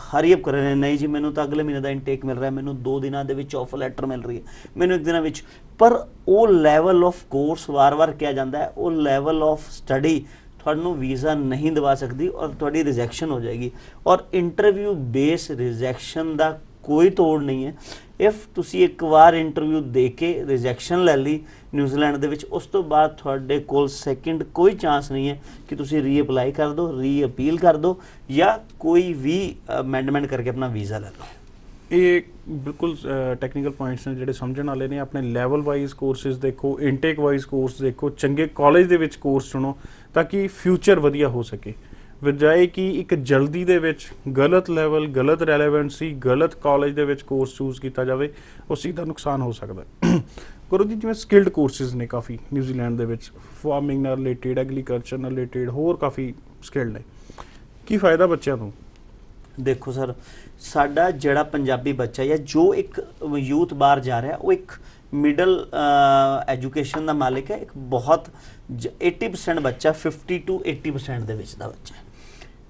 ਹਰੀ ਅਪ ਕਰ ਰਹੇ ਨੇ, ਨਹੀਂ ਜੀ ਮੈਨੂੰ ਤਾਂ ਅਗਲੇ ਮਹੀਨੇ ਦਾ ਇਨਟੇਕ ਮਿਲ ਰਿਹਾ, ਮੈਨੂੰ 2 ਦਿਨਾਂ ਦੇ ਵਿੱਚ ਆਫਰ ਲੈਟਰ ਮਿਲ ਰਹੀ ਹੈ, ਮੈਨੂੰ 1 ਦਿਨਾਂ ਵਿੱਚ। ਪਰ ਉਹ ਲੈਵਲ ਆਫ ਕੋਰਸ ਵਾਰ-ਵਾਰ ਕਿਹਾ ਜਾਂਦਾ ਹੈ, ਉਹ ਲੈਵਲ ਆਫ ਸਟੱਡੀ ਤੁਹਾਨੂੰ ਵੀਜ਼ਾ ਨਹੀਂ ਦਵਾ ਸਕਦੀ ਔਰ ਤੁਹਾਡੀ ਰਿਜੈਕਸ਼ਨ ਹੋ ਜਾਏਗੀ। ਔਰ ਇੰਟਰਵਿਊ ਬੇਸ ਰਿਜੈਕਸ਼ਨ ਦਾ ਕੋਈ ਤੋੜ ਨਹੀਂ ਹੈ। ਇਫ ਤੁਸੀਂ ਇੱਕ ਵਾਰ ਇੰਟਰਵਿਊ ਦੇ ਕੇ ਰਿਜੈਕਸ਼ਨ ਲੈ ਲਈ ਨਿਊਜ਼ੀਲੈਂਡ ਦੇ ਵਿੱਚ, ਉਸ ਤੋਂ ਬਾਅਦ ਤੁਹਾਡੇ ਕੋਲ ਸੈਕਿੰਡ ਕੋਈ ਚਾਂਸ ਨਹੀਂ ਹੈ ਕਿ ਤੁਸੀਂ ਰੀਅਪਲਾਈ ਕਰ ਦਿਓ, ਰੀਅਪੀਲ ਕਰ ਦਿਓ ਜਾਂ ਕੋਈ ਵੀ ਅਮੈਂਡਮੈਂਟ ਕਰਕੇ ਆਪਣਾ ਵੀਜ਼ਾ ਲੈ ਲਓ। ਇਹ ਬਿਲਕੁਲ ਟੈਕਨੀਕਲ ਪੁਆਇੰਟਸ ਨੇ ਜਿਹੜੇ ਸਮਝਣ ਵਾਲੇ ਨੇ। ਆਪਣੇ ਲੈਵਲ ਵਾਈਜ਼ ਕੋਰਸਿਸ ਦੇਖੋ, ਇਨਟੇਕ ਵਾਈਜ਼ ਕੋਰਸ ਦੇਖੋ, ਚੰਗੇ ਕਾਲਜ ਦੇ ਵਿੱਚ ਕੋਰਸ ਚੁਣੋ ਤਾਂ ਕਿ ਫਿਊਚਰ ਵਧੀਆ ਹੋ ਸਕੇ, ਬਜਾਏ ਕਿ ਇੱਕ ਜਲਦੀ ਦੇ ਵਿੱਚ ਗਲਤ ਲੈਵਲ, ਗਲਤ ਰੈਲੇਵੈਂਸੀ, ਗਲਤ ਕਾਲਜ ਦੇ ਵਿੱਚ ਕੋਰਸ ਚੂਜ਼ ਕੀਤਾ ਜਾਵੇ, ਉਸ ਚੀਜ਼ ਦਾ ਨੁਕਸਾਨ ਹੋ ਸਕਦਾ। ਗੁਰੂ ਜੀ ਜਿਵੇਂ ਸਕਿਲਡ ਕੋਰਸਿਸ ਨੇ ਕਾਫੀ ਨਿਊਜ਼ੀਲੈਂਡ ਦੇ ਵਿੱਚ, ਫਾਰਮਿੰਗ ਨਾਲ ਰਿਲੇਟਿਡ, ਐਗਰੀਕਲਚਰ ਨਾਲ ਰਿਲੇਟਿਡ, ਹੋਰ ਕਾਫੀ ਸਕਿਲਡ ਨੇ, ਕੀ ਫਾਇਦਾ ਬੱਚਿਆਂ ਨੂੰ? ਦੇਖੋ ਸਰ, ਸਾਡਾ ਜਿਹੜਾ ਪੰਜਾਬੀ ਬੱਚਾ ਜਾਂ ਜੋ ਇੱਕ ਯੂਥ ਬਾਹਰ ਜਾ ਰਿਹਾ ਉਹ ਇੱਕ ਮਿਡਲ ਐਜੂਕੇਸ਼ਨ ਦਾ ਮਾਲਿਕ ਹੈ। ਇੱਕ ਬਹੁਤ 80% ਬੱਚਾ 50 to 80% ਦੇ ਵਿੱਚ ਦਾ ਬੱਚਾ ਹੈ।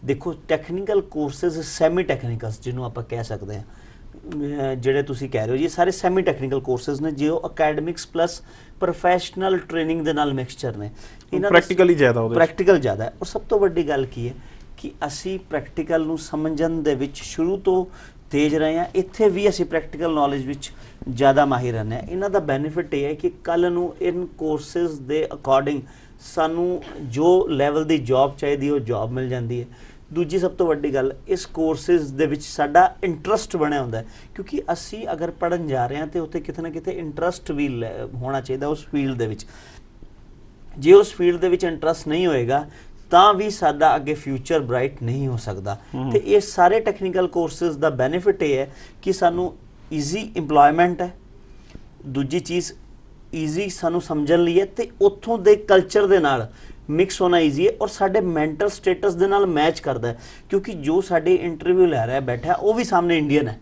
ਦੇਖੋ ਟੈਕਨੀਕਲ ਕੋਰਸਿਸ, ਸੈਮੀ ਟੈਕਨੀਕਲਸ ਜਿਹਨੂੰ ਆਪਾਂ ਕਹਿ ਸਕਦੇ ਹਾਂ, ਜਿਹੜੇ ਤੁਸੀਂ ਕਹਿ ਰਹੇ ਹੋ ਜੀ ਸਾਰੇ ਸੈਮੀ ਟੈਕਨੀਕਲ ਕੋਰਸਿਸ ਨੇ ਜੋ ਅਕੈਡਮਿਕਸ ਪਲੱਸ ਪ੍ਰੋਫੈਸ਼ਨਲ ਟ੍ਰੇਨਿੰਗ ਦੇ ਨਾਲ ਮਿਕਸਚਰ ਨੇ। ਪ੍ਰੈਕਟੀਕਲੀ ਜ਼ਿਆਦਾ ਪ੍ਰੈਕਟੀਕਲ ਜ਼ਿਆਦਾ ਹੈ। ਔਰ ਸਭ ਤੋਂ ਵੱਡੀ ਗੱਲ ਕੀ ਹੈ ਕਿ ਅਸੀਂ ਪ੍ਰੈਕਟੀਕਲ ਨੂੰ ਸਮਝਣ ਦੇ ਵਿੱਚ ਸ਼ੁਰੂ ਤੋਂ ਤੇਜ਼ ਰਹੇ ਹਾਂ। ਇੱਥੇ ਵੀ ਅਸੀਂ ਪ੍ਰੈਕਟੀਕਲ ਨੌਲੇਜ ਵਿੱਚ ਜ਼ਿਆਦਾ ਮਾਹਿਰ ਰਹਿੰਦੇ ਹਾਂ। ਇਹਨਾਂ ਦਾ ਬੈਨੀਫਿਟ ਇਹ ਹੈ ਕਿ ਕੱਲ੍ਹ ਨੂੰ ਇਨ ਕੋਰਸਿਸ ਦੇ ਅਕੋਰਡਿੰਗ ਸਾਨੂੰ ਜੋ ਲੈਵਲ ਦੀ ਜੌਬ ਚਾਹੀਦੀ ਉਹ ਜੌਬ ਮਿਲ ਜਾਂਦੀ ਹੈ। ਦੂਜੀ ਸਭ ਤੋਂ ਵੱਡੀ ਗੱਲ, ਇਸ ਕੋਰਸਿਸ ਦੇ ਵਿੱਚ ਸਾਡਾ ਇੰਟਰਸਟ ਬਣਿਆ ਹੁੰਦਾ ਹੈ, ਕਿਉਂਕਿ ਅਸੀਂ ਅਗਰ ਪੜ੍ਹਨ ਜਾ ਰਹੇ ਹਾਂ ਤਾਂ ਉੱਥੇ ਕਿਤੇ ਨਾ ਕਿਤੇ ਇੰਟਰਸਟ ਵੀ ਹੋਣਾ ਚਾਹੀਦਾ ਉਸ ਫੀਲਡ ਦੇ ਵਿੱਚ। ਜੇ ਉਸ ਫੀਲਡ ਦੇ ਵਿੱਚ ਇੰਟਰਸਟ ਨਹੀਂ ਹੋਏਗਾ ਤਾਂ ਵੀ ਸਾਡਾ ਅੱਗੇ ਫਿਊਚਰ ਬ੍ਰਾਈਟ ਨਹੀਂ ਹੋ ਸਕਦਾ। ਤੇ ਇਹ ਸਾਰੇ ਟੈਕਨੀਕਲ ਕੋਰਸਿਸ ਦਾ ਬੈਨੀਫਿਟ ਇਹ ਹੈ ਕਿ ਸਾਨੂੰ ਈਜ਼ੀ ਇੰਪਲੋਇਮੈਂਟ ਹੈ, ਦੂਜੀ ਚੀਜ਼ ਈਜ਼ੀ ਸਾਨੂੰ ਸਮਝਣ ਲਈ ਹੈ ਤੇ ਉੱਥੋਂ ਦੇ ਕਲਚਰ ਦੇ ਨਾਲ ਮਿਕਸ ਹੋਣਾ ਈਜ਼ੀ ਹੈ ਔਰ ਸਾਡੇ ਮੈਂਟਲ ਸਟੇਟਸ ਦੇ ਨਾਲ ਮੈਚ ਕਰਦਾ ਹੈ, ਕਿਉਂਕਿ ਜੋ ਸਾਡੇ ਇੰਟਰਵਿਊ ਲੈ ਰਿਹਾ ਬੈਠਾ ਉਹ ਵੀ ਸਾਹਮਣੇ ਇੰਡੀਅਨ ਹੈ,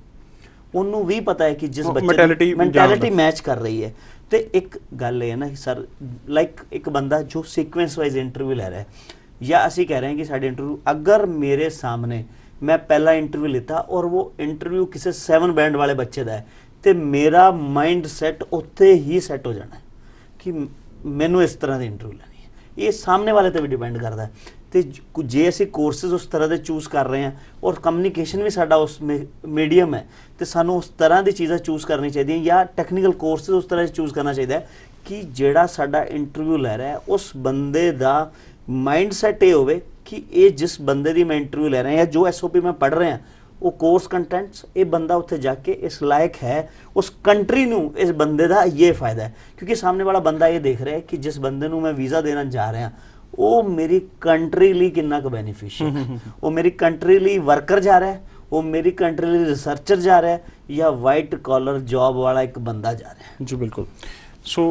ਉਹਨੂੰ ਵੀ ਪਤਾ ਹੈ ਕਿ ਜਿਸ ਬੱਚੇ ਦੀ ਮੈਂਟੈਲਿਟੀ ਮੈਚ ਕਰ ਰਹੀ ਹੈ। ਤੇ ਇੱਕ ਗੱਲ ਇਹ ਹੈ ਨਾ ਸਰ, ਲਾਈਕ ਇੱਕ ਬੰਦਾ ਜੋ ਸੀਕੁਐਂਸ ਵਾਈਜ਼ ਇੰਟਰਵਿਊ ਲੈ ਰਿਹਾ ਹੈ, या असी कह रहे हैं कि साढ़े इंटरव्यू, अगर मेरे सामने मैं पहला इंटरव्यू लेता और वो इंटरव्यू किसी 7 बैंड वाले बच्चे का है, तो मेरा माइंड सैट उत्थे ही सैट हो जाना है कि मैनू इस तरह की इंटरव्यू लेनी है। ये सामने वाले पर भी डिपेंड करता है। तो जे असी कोर्सेज उस तरह के चूज़ कर रहे हैं और कम्यूनीकेशन भी साडा उस मीडियम है, तो सानू उस तरह की चीज़ां चूज़ करनी चाहिए, या टैक्नीकल कोर्सेज उस तरह से चूज़ करना चाहिए कि जिहड़ा साडा इंटरव्यू लै रहा है उस बंदे दा माइंड सैट ये होवे कि ये जिस बंदे की मैं इंटरव्यू ले रहा या जो SOP मैं पढ़ रहा वो कोर्स कंटेंट्स, ये बंदा उत्थे जाके इस लायक है, उस कंट्री नू इस बंदे का ये फ़ायदा है। क्योंकि सामने वाला बंदा ये देख रहा है कि जिस बंदे नू मैं वीज़ा देना जा रहा वो मेरी कंट्री लिए कितना क बेनीफिशियल है, वो मेरी कंट्री लिए वर्कर जा रहा है, वो मेरी कंट्री लिए रिसर्चर जा रहा है, या वाइट कॉलर जॉब वाला एक बंदा जा रहा है। जी बिल्कुल। सो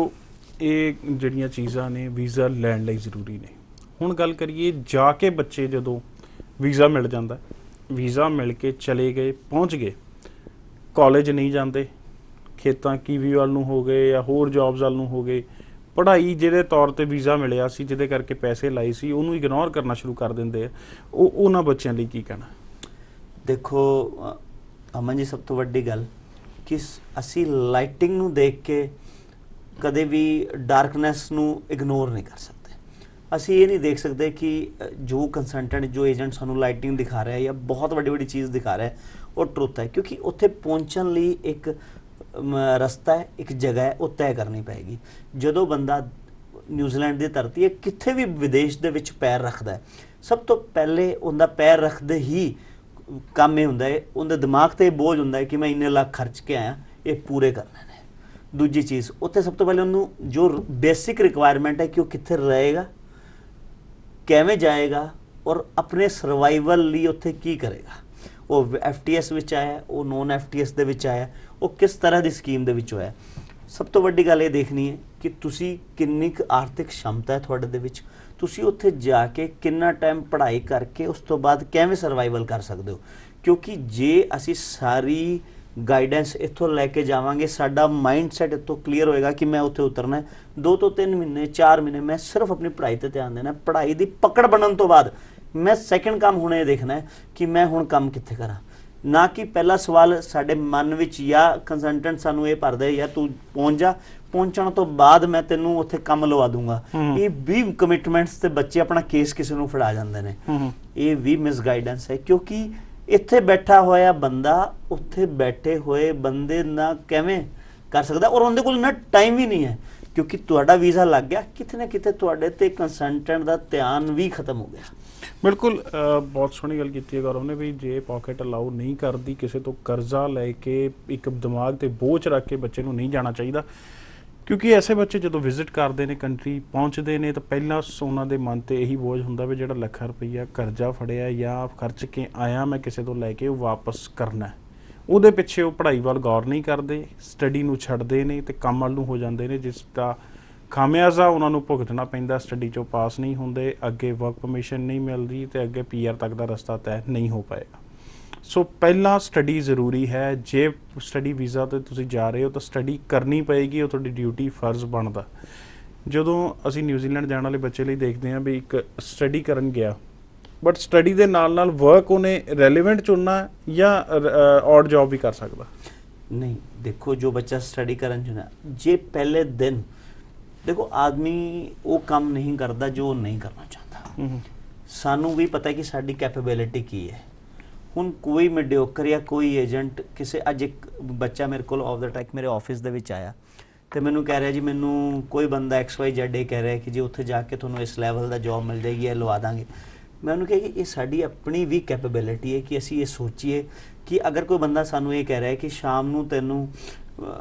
ये ਜਿਹੜੀਆਂ ਚੀਜ਼ਾਂ ਨੇ ਵੀਜ਼ਾ ਲੈਣ ਲਈ ਜ਼ਰੂਰੀ ਨੇ। ਹੁਣ ਗੱਲ ਕਰੀਏ ਜਾ ਕੇ ਬੱਚੇ ਜਦੋਂ ਵੀਜ਼ਾ ਮਿਲ ਜਾਂਦਾ, ਵੀਜ਼ਾ ਮਿਲ ਕੇ ਚਲੇ ਗਏ, ਪਹੁੰਚ ਗਏ, ਕਾਲਜ ਨਹੀਂ ਜਾਂਦੇ, ਖੇਤਾਂ ਕੀਵੀ ਵੱਲ ਨੂੰ ਹੋ ਗਏ ਜਾਂ ਹੋਰ ਜੌਬਸ ਵੱਲ ਨੂੰ ਹੋ ਗਏ, ਪੜ੍ਹਾਈ ਜਿਹੜੇ ਤੌਰ ਤੇ ਵੀਜ਼ਾ ਮਿਲਿਆ ਸੀ ਜਿਹਦੇ ਕਰਕੇ ਪੈਸੇ ਲਾਏ ਸੀ ਉਹਨੂੰ ਇਗਨੋਰ ਕਰਨਾ ਸ਼ੁਰੂ ਕਰ ਦਿੰਦੇ ਆ। ਉਹਨਾਂ ਬੱਚਿਆਂ ਲਈ ਕੀ ਕਹਿਣਾ? ਦੇਖੋ ਅਮਨ ਜੀ, ਸਭ ਤੋਂ ਵੱਡੀ ਗੱਲ ਕਿ ਅਸੀਂ ਲਾਈਟਿੰਗ ਨੂੰ ਦੇਖ ਕੇ ਕਦੇ ਵੀ ਡਾਰਕਨੈਸ ਨੂੰ ਇਗਨੋਰ ਨਹੀਂ ਕਰ ਸਕਦੇ। ਅਸੀਂ ਇਹ ਨਹੀਂ ਦੇਖ ਸਕਦੇ ਕਿ ਜੋ ਕੰਸਲਟੈਂਟ, ਜੋ ਏਜੰਟ ਸਾਨੂੰ ਲਾਈਟਿੰਗ ਦਿਖਾ ਰਿਹਾ ਜਾਂ ਬਹੁਤ ਵੱਡੀ ਵੱਡੀ ਚੀਜ਼ ਦਿਖਾ ਰਿਹਾ ਉਹ ਟਰੁੱਥ ਹੈ, ਕਿਉਂਕਿ ਉੱਥੇ ਪਹੁੰਚਣ ਲਈ ਇੱਕ ਰਸਤਾ ਹੈ, ਇੱਕ ਜਗ੍ਹਾ ਹੈ, ਉਹ ਤੈਅ ਕਰਨੀ ਪਏਗੀ। ਜਦੋਂ ਬੰਦਾ ਨਿਊਜ਼ੀਲੈਂਡ ਦੀ ਧਰਤੀ ਹੈ, ਕਿੱਥੇ ਵੀ ਵਿਦੇਸ਼ ਦੇ ਵਿੱਚ ਪੈਰ ਰੱਖਦਾ ਹੈ, ਸਭ ਤੋਂ ਪਹਿਲੇ ਉਹਦਾ ਪੈਰ ਰੱਖਦੇ ਹੀ ਕੰਮ ਇਹ ਹੁੰਦਾ ਹੈ, ਉਹਦੇ ਦਿਮਾਗ 'ਤੇ ਬੋਝ ਹੁੰਦਾ ਹੈ ਕਿ ਮੈਂ ਇੰਨੇ ਲੱਖ ਖਰਚ ਕੇ ਆਇਆ, ਇਹ ਪੂਰੇ ਕਰਨੇ ਨੇ। ਦੂਜੀ ਚੀਜ਼, ਉੱਥੇ ਸਭ ਤੋਂ ਪਹਿਲੇ ਉਹਨੂੰ ਜੋ ਬੇਸਿਕ ਰਿਕੁਆਇਰਮੈਂਟ ਹੈ ਕਿ ਉਹ ਕਿੱਥੇ ਰਹੇਗਾ, ਕਿਵੇਂ ਜਾਏਗਾ ਔਰ ਆਪਣੇ ਸਰਵਾਈਵਲ ਲਈ ਉੱਥੇ ਕੀ ਕਰੇਗਾ। ਉਹ FTS ਵਿੱਚ ਆਇਆ, ਉਹ ਨੋਨ FTS ਦੇ ਵਿੱਚ ਆਇਆ, ਉਹ ਕਿਸ ਤਰ੍ਹਾਂ ਦੀ ਸਕੀਮ ਦੇ ਵਿੱਚ ਹੋਇਆ। ਸਭ ਤੋਂ ਵੱਡੀ ਗੱਲ ਇਹ ਦੇਖਣੀ ਹੈ ਕਿ ਤੁਸੀਂ ਕਿੰਨੀ ਕੁ ਆਰਥਿਕ क्षमता ਹੈ ਤੁਹਾਡੇ ਦੇ ਵਿੱਚ, ਤੁਸੀਂ ਉੱਥੇ ਜਾ ਕੇ ਕਿੰਨਾ ਟਾਈਮ ਪੜ੍ਹਾਈ ਕਰਕੇ ਉਸ ਤੋਂ ਬਾਅਦ ਕਿਵੇਂ ਸਰਵਾਈਵਲ ਕਰ ਸਕਦੇ ਹੋ। ਕਿਉਂਕਿ ਜੇ ਅਸੀਂ ਸਾਰੀ ਗਾਈਡੈਂਸ ਇੱਥੋਂ ਲੈ ਕੇ ਜਾਵਾਂਗੇ, ਸਾਡਾ ਮਾਈਂਡ ਸੈਟ ਇੱਥੋਂ ਕਲੀਅਰ ਹੋਏਗਾ ਕਿ ਮੈਂ ਉੱਥੇ ਉਤਰਨਾ 2 ਤੋਂ 3 ਮਹੀਨੇ 4 ਮਹੀਨੇ ਮੈਂ ਸਿਰਫ ਆਪਣੀ ਪੜ੍ਹਾਈ 'ਤੇ ਧਿਆਨ ਦੇਣਾ। ਪੜ੍ਹਾਈ ਦੀ ਪਕੜ ਬਣਨ ਤੋਂ ਬਾਅਦ ਮੈਂ ਸੈਕਿੰਡ ਕੰਮ ਹੁਣ ਇਹ ਦੇਖਣਾ ਹੈ ਕਿ ਮੈਂ ਹੁਣ ਕੰਮ ਕਿੱਥੇ ਕਰਾਂ, ਨਾ ਕਿ ਪਹਿਲਾ ਸਵਾਲ ਸਾਡੇ ਮਨ ਵਿੱਚ ਜਾਂ ਕੰਸਲਟੈਂਟ ਸਾਨੂੰ ਇਹ ਭਰਦੇ ਜਾਂ ਤੂੰ ਪਹੁੰਚ ਜਾ, ਪਹੁੰਚਣ ਤੋਂ ਬਾਅਦ ਮੈਂ ਤੈਨੂੰ ਉੱਥੇ ਕੰਮ ਲਵਾ ਦੂੰਗਾ। ਇਹ ਵੀ ਕਮਿਟਮੈਂਟਸ ਤੇ ਬੱਚੇ ਆਪਣਾ ਕੇਸ ਕਿਸੇ ਨੂੰ ਫੜਾ ਜਾਂਦੇ ਨੇ। ਇਹ ਵੀ ਮਿਸਗਾਈਡੈਂਸ ਹੈ, ਕਿਉਂਕਿ ਇੱਥੇ ਬੈਠਾ ਹੋਇਆ ਬੰਦਾ ਉੱਥੇ ਬੈਠੇ ਹੋਏ ਬੰਦੇ ਨਾਲ ਕਿਵੇਂ ਕਰ ਸਕਦਾ, ਔਰ ਉਹਦੇ ਕੋਲ ਨਾ ਟਾਈਮ ਵੀ ਨਹੀਂ ਹੈ, ਕਿਉਂਕਿ ਤੁਹਾਡਾ ਵੀਜ਼ਾ ਲੱਗ ਗਿਆ, ਕਿਤੇ ਨਾ ਕਿਤੇ ਤੁਹਾਡੇ ਤੇ ਕੰਸਲਟੈਂਟ ਦਾ ਧਿਆਨ ਵੀ ਖਤਮ ਹੋ ਗਿਆ। ਬਿਲਕੁਲ, ਬਹੁਤ ਸੋਹਣੀ ਗੱਲ ਕੀਤੀ ਹੈ ਗੌਰਵ ਨੇ ਵੀ ਜੇ ਪਾਕਟ ਅਲਾਉ ਨਹੀਂ ਕਰਦੀ, ਕਿਸੇ ਤੋਂ ਕਰਜ਼ਾ ਲੈ ਕੇ ਇੱਕ ਦਿਮਾਗ ਤੇ ਬੋਝ ਰੱਖ ਕੇ ਬੱਚੇ ਨੂੰ ਨਹੀਂ ਜਾਣਾ ਚਾਹੀਦਾ। ਕਿਉਂਕਿ ਐਸੇ ਬੱਚੇ ਜਦੋਂ ਵਿਜ਼ਿਟ ਕਰਦੇ ਨੇ, ਕੰਟਰੀ ਪਹੁੰਚਦੇ ਨੇ, ਤਾਂ ਪਹਿਲਾਂ ਉਹਨਾਂ ਦੇ ਮਨ ਤੇ ਇਹੀ ਬੋਝ ਹੁੰਦਾ ਵੀ ਜਿਹੜਾ ਲੱਖ ਰੁਪਈਆ ਕਰਜ਼ਾ ਫੜਿਆ ਜਾਂ ਖਰਚ ਕੇ ਆਇਆ ਮੈਂ ਕਿਸੇ ਤੋਂ ਲੈ ਕੇ ਉਹ ਵਾਪਸ ਕਰਨਾ। ਉਹਦੇ ਪਿੱਛੇ ਉਹ ਪੜ੍ਹਾਈ ਵੱਲ ਗੌਰ ਨਹੀਂ ਕਰਦੇ, ਸਟੱਡੀ ਨੂੰ ਛੱਡਦੇ ਨੇ ਤੇ ਕੰਮ ਵੱਲ ਨੂੰ ਹੋ ਜਾਂਦੇ ਨੇ, ਜਿਸ ਦਾ ਖਾਮਿਆਜ਼ਾ ਉਹਨਾਂ ਨੂੰ ਭੁਗਤਣਾ ਪੈਂਦਾ। ਸਟੱਡੀ 'ਚੋਂ ਪਾਸ ਨਹੀਂ ਹੁੰਦੇ, ਅੱਗੇ ਵਰਕ ਪਰਮਿਸ਼ਨ ਨਹੀਂ ਮਿਲਦੀ ਤੇ ਅੱਗੇ PR ਤੱਕ ਦਾ ਰਸਤਾ ਤੈਅ ਨਹੀਂ ਹੋ ਪਾਏਗਾ। ਸੋ ਪਹਿਲਾਂ ਸਟੱਡੀ ਜ਼ਰੂਰੀ ਹੈ। ਜੇ ਸਟੱਡੀ ਵੀਜ਼ਾ 'ਤੇ ਤੁਸੀਂ ਜਾ ਰਹੇ ਹੋ ਤਾਂ ਸਟੱਡੀ ਕਰਨੀ ਪਏਗੀ, ਉਹ ਤੁਹਾਡੀ ਡਿਊਟੀ, ਫਰਜ਼ ਬਣਦਾ। ਜਦੋਂ ਅਸੀਂ ਨਿਊਜ਼ੀਲੈਂਡ ਜਾਣ ਵਾਲੇ ਬੱਚੇ ਲਈ ਦੇਖਦੇ ਹਾਂ ਵੀ ਇੱਕ ਸਟੱਡੀ ਕਰਨ ਗਿਆ, ਬਟ ਸਟੱਡੀ ਦੇ ਨਾਲ ਨਾਲ ਵਰਕ ਉਹਨੇ ਰੈਲੇਵੈਂਟ ਚੁਣਨਾ ਜਾਂ ਔਡ ਜੌਬ ਵੀ ਕਰ ਸਕਦਾ। ਨਹੀਂ, ਦੇਖੋ ਜੋ ਬੱਚਾ ਸਟੱਡੀ ਕਰਨ ਚੁਣਿਆ, ਜੇ ਪਹਿਲੇ ਦਿਨ ਦੇਖੋ ਆਦਮੀ ਉਹ ਕੰਮ ਨਹੀਂ ਕਰਦਾ ਜੋ ਨਹੀਂ ਕਰਨਾ ਚਾਹੁੰਦਾ। ਸਾਨੂੰ ਵੀ ਪਤਾ ਕਿ ਸਾਡੀ ਕੈਪੇਬਿਲਿਟੀ ਕੀ ਹੈ। ਹੁਣ ਕੋਈ ਮੀਡੀਓਕਰ ਜਾਂ ਕੋਈ ਏਜੰਟ ਕਿਸੇ, ਅੱਜ ਇੱਕ ਬੱਚਾ ਮੇਰੇ ਕੋਲ ਆਫ ਦਾ ਟੈਕ ਮੇਰੇ ਆਫਿਸ ਦੇ ਵਿੱਚ ਆਇਆ ਤੇ ਮੈਨੂੰ ਕਹਿ ਰਿਹਾ ਜੀ ਮੈਨੂੰ ਕੋਈ ਬੰਦਾ XYZ ਕਹਿ ਰਿਹਾ ਕਿ ਜੀ ਉੱਥੇ ਜਾ ਕੇ ਤੁਹਾਨੂੰ ਇਸ ਲੈਵਲ ਦਾ ਜੌਬ ਮਿਲ ਜਾਏਗੀ, ਇਹ ਲਵਾ ਦਾਂਗੇ। ਮੈਂ ਉਹਨੂੰ ਕਿਹਾ ਕਿ ਇਹ ਸਾਡੀ ਆਪਣੀ ਵੀ ਕੈਪੇਬਿਲਿਟੀ ਹੈ ਕਿ ਅਸੀਂ ਇਹ ਸੋਚੀਏ ਕਿ ਅਗਰ ਕੋਈ ਬੰਦਾ ਸਾਨੂੰ ਇਹ ਕਹਿ ਰਿਹਾ ਕਿ ਸ਼ਾਮ ਨੂੰ ਤੈਨੂੰ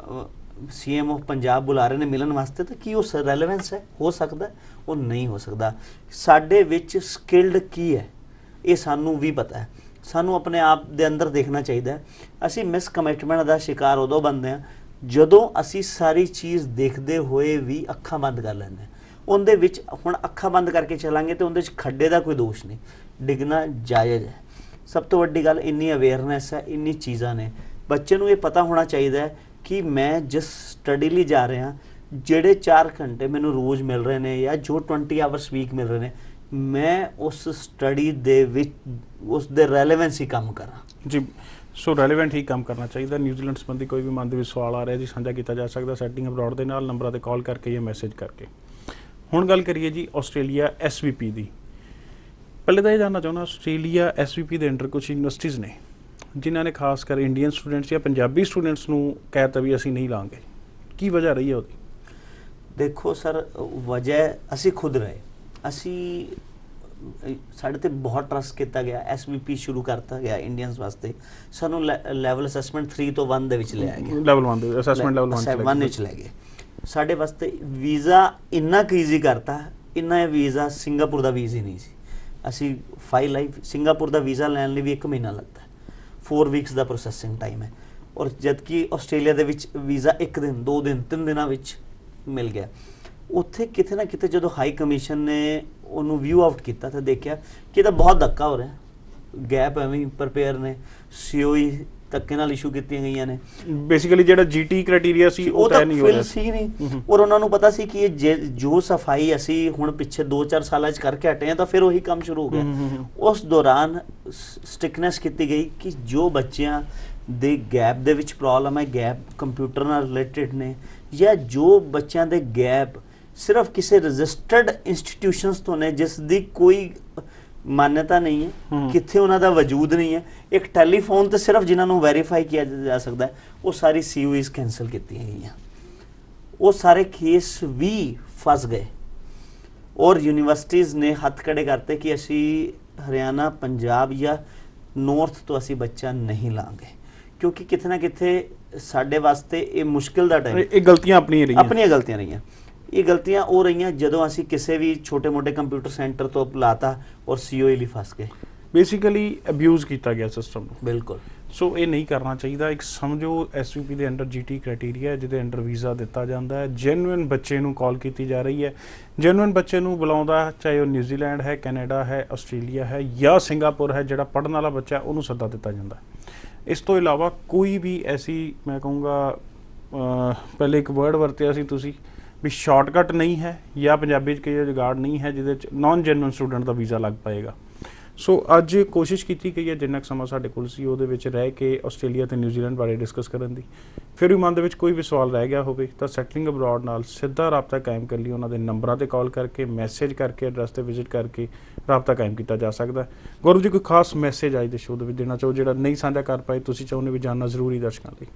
CM ਆਫ ਪੰਜਾਬ ਬੁਲਾ ਰਹੇ ਨੇ ਮਿਲਣ ਵਾਸਤੇ, ਤਾਂ ਕੀ ਉਹ ਰੈਲੇਵੈਂਸ ਹੈ? ਹੋ ਸਕਦਾ, ਉਹ ਨਹੀਂ ਹੋ ਸਕਦਾ। ਸਾਡੇ ਵਿੱਚ ਸਕਿਲਡ ਕੀ ਹੈ ਇਹ ਸਾਨੂੰ ਵੀ ਪਤਾ ਹੈ। ਸਾਨੂੰ ਆਪਣੇ ਆਪ ਦੇ ਅੰਦਰ ਦੇਖਣਾ ਚਾਹੀਦਾ ਹੈ। ਅਸੀਂ ਮਿਸ ਕਮਿਟਮੈਂਟ ਦਾ ਸ਼ਿਕਾਰ ਉਦੋਂ ਬਣਦੇ ਹਾਂ ਜਦੋਂ ਅਸੀਂ ਸਾਰੀ ਚੀਜ਼ ਦੇਖਦੇ ਹੋਏ ਵੀ ਅੱਖਾਂ ਬੰਦ ਕਰ ਲੈਂਦੇ ਹਾਂ। ਉਹਦੇ ਵਿੱਚ ਹੁਣ ਅੱਖਾਂ ਬੰਦ ਕਰਕੇ ਚੱਲਾਂਗੇ ਤਾਂ ਉਹਦੇ 'ਚ ਖੱਡੇ ਦਾ ਕੋਈ ਦੋਸ਼ ਨਹੀਂ, ਡਿੱਗਣਾ ਜਾਇਜ਼ ਹੈ। ਸਭ ਤੋਂ ਵੱਡੀ ਗੱਲ ਇੰਨੀ ਅਵੇਅਰਨੈਸ ਹੈ, ਇੰਨੀ ਚੀਜ਼ਾਂ ਨੇ। ਬੱਚੇ ਨੂੰ ਇਹ ਪਤਾ ਹੋਣਾ ਚਾਹੀਦਾ ਹੈ ਕਿ ਮੈਂ ਜਿਸ ਸਟੱਡੀ ਲਈ ਜਾ ਰਿਹਾ, ਜਿਹੜੇ 4 ਘੰਟੇ ਮੈਨੂੰ ਰੋਜ਼ ਮਿਲ ਰਹੇ ਨੇ ਜਾਂ ਜੋ 20 ਆਵਰਸ ਵੀਕ ਮਿਲ ਰਹੇ ਨੇ, ਮੈਂ ਉਸ ਸਟੱਡੀ ਦੇ ਵਿੱਚ ਉਸ ਦੇ ਰੈਲੇਵੈਂਸ ਹੀ ਕੰਮ ਕਰਾਂ ਜੀ। ਸੋ ਰੈਲੇਵੈਂਟ ਹੀ ਕੰਮ ਕਰਨਾ ਚਾਹੀਦਾ। ਨਿਊਜ਼ੀਲੈਂਡ ਸੰਬੰਧੀ ਕੋਈ ਵੀ ਮਨ ਦੇ ਵਿੱਚ ਸਵਾਲ ਆ ਰਿਹਾ ਜੀ, ਸਾਂਝਾ ਕੀਤਾ ਜਾ ਸਕਦਾ ਸੈਟਿੰਗ ਅਬਰੋਡ ਦੇ ਨਾਲ, ਨੰਬਰਾਂ ਤੇ ਕਾਲ ਕਰਕੇ ਜਾਂ ਮੈਸੇਜ ਕਰਕੇ। ਹੁਣ ਗੱਲ ਕਰੀਏ ਜੀ ਆਸਟ੍ਰੇਲੀਆ SVP ਦੀ। ਪਹਿਲੇ ਤਾਂ ਇਹ ਜਾਣਨਾ ਚਾਹੁੰਦਾ, ਆਸਟ੍ਰੇਲੀਆ SVP ਦੇ ਅੰਡਰ ਕੁਝ ਯੂਨੀਵਰਸਿਟੀਜ਼ ਨੇ ਜਿਨ੍ਹਾਂ ਨੇ ਖਾਸ ਕਰ ਇੰਡੀਅਨ ਸਟੂਡੈਂਟਸ ਜਾਂ ਪੰਜਾਬੀ ਸਟੂਡੈਂਟਸ ਨੂੰ ਕਹਿਤਾ ਵੀ ਅਸੀਂ ਨਹੀਂ ਲਾਂਗੇ, ਕੀ ਵਜ੍ਹਾ ਰਹੀ ਹੈ ਉਹਦੀ? ਦੇਖੋ ਸਰ, ਵਜ੍ਹਾ ਅਸੀਂ ਖੁਦ ਰਹੇ। ਅਸੀਂ ਸਾਡੇ ਤੇ ਬਹੁਤ ਟਰਸਟ ਕੀਤਾ ਗਿਆ, SVP ਸ਼ੁਰੂ ਕਰਤਾ ਗਿਆ ਇੰਡੀਅਨਸ ਵਾਸਤੇ। ਸਾਨੂੰ ਲੈਵਲ ਅਸੈਸਮੈਂਟ 3 ਤੋਂ 1 ਦੇ ਵਿੱਚ ਲਿਆਇਆ ਗਿਆ, ਲੈਵਲ 1 ਦੇ ਅਸੈਸਮੈਂਟ ਲੈਵਲ 1 ਵਿੱਚ ਲੈ ਗਏ। ਸਾਡੇ ਵਾਸਤੇ ਵੀਜ਼ਾ ਇੰਨਾ ਕੁ ਈਜ਼ੀ ਕਰਤਾ, ਇੰਨਾ ਇਹ ਵੀਜ਼ਾ ਸਿੰਗਾਪੁਰ ਦਾ ਵੀਜ਼ਾ ਹੀ ਨਹੀਂ ਸੀ। ਅਸੀਂ ਫਾਈਲ ਲਾਈ, ਸਿੰਗਾਪੁਰ ਦਾ ਵੀਜ਼ਾ ਲੈਣ ਲਈ ਵੀ 1 ਮਹੀਨਾ ਲੱਗਦਾ, 4 ਵੀਕਸ ਦਾ ਪ੍ਰੋਸੈਸਿੰਗ ਟਾਈਮ ਹੈ, ਔਰ ਜਦਕਿ ਆਸਟ੍ਰੇਲੀਆ ਦੇ ਵਿੱਚ ਵੀਜ਼ਾ 1 ਦਿਨ 2 ਦਿਨ 3 ਦਿਨਾਂ ਵਿੱਚ ਮਿਲ ਗਿਆ। ਉੱਥੇ ਕਿਤੇ ਨਾ ਕਿਤੇ ਜਦੋਂ ਹਾਈ ਕਮਿਸ਼ਨ ਨੇ ਉਹਨੂੰ ਵਿਊ ਆਊਟ ਕੀਤਾ ਤਾਂ ਦੇਖਿਆ ਕਿ ਇਹ ਤਾਂ ਬਹੁਤ ਧੱਕਾ ਹੋ ਰਿਹਾ, ਗੈਪ ਐਵੇਂ ਪ੍ਰਪੇਅਰ ਨੇ, COE ਧੱਕੇ ਨਾਲ ਇਸ਼ੂ ਕੀਤੀਆਂ ਗਈਆਂ ਨੇ। ਬੇਸਿਕਲੀ ਜਿਹੜਾ GT ਕ੍ਰਾਈਟੇਰੀਆ ਸੀ ਉਹ ਤਾਂ ਨਹੀਂ ਹੋ ਰਿਹਾ ਸੀ ਨਹੀਂ, ਔਰ ਉਹਨਾਂ ਨੂੰ ਪਤਾ ਸੀ ਕਿ ਇਹ ਜੋ ਸਫਾਈ ਅਸੀਂ ਹੁਣ ਪਿੱਛੇ 2-4 ਸਾਲਾਂ 'ਚ ਕਰਕੇ ਹਟੇ ਹਾਂ ਤਾਂ ਫਿਰ ਉਹੀ ਕੰਮ ਸ਼ੁਰੂ ਹੋ ਗਿਆ। ਉਸ ਦੌਰਾਨ ਸਟਿਕਨੈਸ ਕੀਤੀ ਗਈ ਕਿ ਜੋ ਬੱਚਿਆਂ ਦੇ ਗੈਪ ਦੇ ਵਿੱਚ ਪ੍ਰੋਬਲਮ ਹੈ, ਗੈਪ ਕੰਪਿਊਟਰ ਨਾਲ ਰਿਲੇਟਡ ਨੇ, ਜਾਂ ਜੋ ਬੱਚਿਆਂ ਦੇ ਗੈਪ ਸਿਰਫ ਕਿਸੇ ਰਜਿਸਟਰਡ ਇੰਸਟੀਟਿਊਸ਼ਨਸ ਤੋਂ ਨੇ ਜਿਸ ਦੀ ਕੋਈ ਮਾਨਤਾ ਨਹੀਂ ਹੈ, ਕਿੱਥੇ ਉਹਨਾਂ ਦਾ ਵਜੂਦ ਨਹੀਂ ਹੈ, ਇੱਕ ਟੈਲੀਫੋਨ ਤੇ ਸਿਰਫ ਜਿਨ੍ਹਾਂ ਨੂੰ ਵੈਰੀਫਾਈ ਕੀਤਾ ਜਾ ਸਕਦਾ ਹੈ, ਉਹ ਸਾਰੀ COEs ਕੈਂਸਲ ਕੀਤੀਆਂ ਗਈਆਂ। ਉਹ ਸਾਰੇ ਕੇਸ ਵੀ ਫਸ ਗਏ ਔਰ ਯੂਨੀਵਰਸਿਟੀਜ਼ ਨੇ ਹੱਥ ਖੜੇ ਕਰਤੇ ਕਿ ਅਸੀਂ ਹਰਿਆਣਾ, ਪੰਜਾਬ ਜਾਂ ਨੌਰਥ ਤੋਂ ਅਸੀਂ ਬੱਚਾ ਨਹੀਂ ਲਾਂਗੇ, ਕਿਉਂਕਿ ਕਿਤੇ ਨਾ ਕਿਤੇ ਸਾਡੇ ਵਾਸਤੇ ਇਹ ਮੁਸ਼ਕਿਲ ਦਾ ਟਾਈਮ। ਇਹ ਗਲਤੀਆਂ ਆਪਣੀਆਂ ਗਲਤੀਆਂ ਰਹੀਆਂ। ਇਹ ਗਲਤੀਆਂ ਉਹ ਰਹੀਆਂ ਜਦੋਂ ਅਸੀਂ ਕਿਸੇ ਵੀ ਛੋਟੇ-ਮੋਟੇ ਕੰਪਿਊਟਰ ਸੈਂਟਰ ਤੋਂ ਲਾਤਾ ਔਰ COE ਲਈ ਫਸ ਗਏ। ਬੇਸਿਕਲੀ ਅਬਿਊਜ਼ ਕੀਤਾ ਗਿਆ ਸਿਸਟਮ ਨੂੰ। ਬਿਲਕੁਲ। ਸੋ ਇਹ ਨਹੀਂ ਕਰਨਾ ਚਾਹੀਦਾ। ਇੱਕ ਸਮਝੋ SVP ਦੇ ਅੰਡਰ GT ਕ੍ਰਾਈਟੇਰੀਆ ਜਿਹਦੇ ਅੰਡਰ ਵੀਜ਼ਾ ਦਿੱਤਾ ਜਾਂਦਾ ਹੈ, ਜੈਨੂਇਨ ਬੱਚੇ ਨੂੰ ਕਾਲ ਕੀਤੀ ਜਾ ਰਹੀ ਹੈ, ਜੈਨੂਇਨ ਬੱਚੇ ਨੂੰ ਬੁਲਾਉਂਦਾ, ਚਾਹੇ ਉਹ ਨਿਊਜ਼ੀਲੈਂਡ ਹੈ, ਕੈਨੇਡਾ ਹੈ, ਆਸਟ੍ਰੇਲੀਆ ਹੈ ਜਾਂ ਸਿੰਗਾਪੁਰ ਹੈ, ਜਿਹੜਾ ਪੜ੍ਹਨ ਵਾਲਾ ਬੱਚਾ ਉਹਨੂੰ ਸੱਦਾ ਦਿੱਤਾ ਜਾਂਦਾ। ਇਸ ਤੋਂ ਇਲਾਵਾ ਕੋਈ ਵੀ ਐਸੀ, ਮੈਂ ਕਹੂੰਗਾ ਪਹਿਲੇ ਇੱਕ ਵਰਡ ਵਰਤਿਆ ਸੀ ਤੁਸੀਂ ਵੀ ਸ਼ਾਰਟਕਟ ਨਹੀਂ ਹੈ ਜਾਂ ਪੰਜਾਬੀ 'ਚ ਕਈ ਜੁਗਾੜ ਨਹੀਂ ਹੈ ਜਿਹਦੇ 'ਚ ਨਾਨ ਜੈਨੂਇਨ ਸਟੂਡੈਂਟ ਦਾ ਵੀਜ਼ਾ ਲੱਗ ਪਾਏਗਾ। ਸੋ ਅੱਜ ਕੋਸ਼ਿਸ਼ ਕੀਤੀ ਗਈ ਹੈ ਜਿੰਨਾ ਕੁ ਸਮਾਂ ਸਾਡੇ ਕੋਲ ਸੀ ਉਹਦੇ ਵਿੱਚ ਰਹਿ ਕੇ ਆਸਟ੍ਰੇਲੀਆ ਤੇ ਨਿਊਜ਼ੀਲੈਂਡ ਬਾਰੇ ਡਿਸਕਸ ਕਰਨ ਦੀ। ਫਿਰ ਵੀ ਮਨ ਦੇ ਵਿੱਚ ਕੋਈ ਵੀ ਸਵਾਲ ਰਹਿ ਗਿਆ ਹੋਵੇ ਤਾਂ ਸੈਟਲਿੰਗ ਅਬਰੋਡ ਨਾਲ ਸਿੱਧਾ ਰਾਬਤਾ ਕਾਇਮ ਕਰਨ ਲਈ ਉਹਨਾਂ ਦੇ ਨੰਬਰਾਂ ਤੇ ਕਾਲ ਕਰਕੇ, ਮੈਸੇਜ ਕਰਕੇ, ਐਡਰੈਸ ਤੇ ਵਿਜ਼ਿਟ ਕਰਕੇ ਰਾਬਤਾ ਕਾਇਮ ਕੀਤਾ ਜਾ ਸਕਦਾ। ਗੌਰਵ ਜੀ, ਕੋਈ ਖਾਸ ਮੈਸੇਜ ਅੱਜ ਦੇ ਸ਼ੋਅ ਦੇ ਵਿੱਚ ਦੇਣਾ ਚਾਹੋ ਜਿਹੜਾ ਨਹੀਂ ਸਾਂਝਾ ਕਰ ਪਾਏ, ਤੁਸੀਂ ਚਾਹੁੰਦੇ ਵੀ ਜਾਣਨਾ ਜ਼ਰੂਰੀ ਦਰਸ਼ਕਾਂ ਲਈ?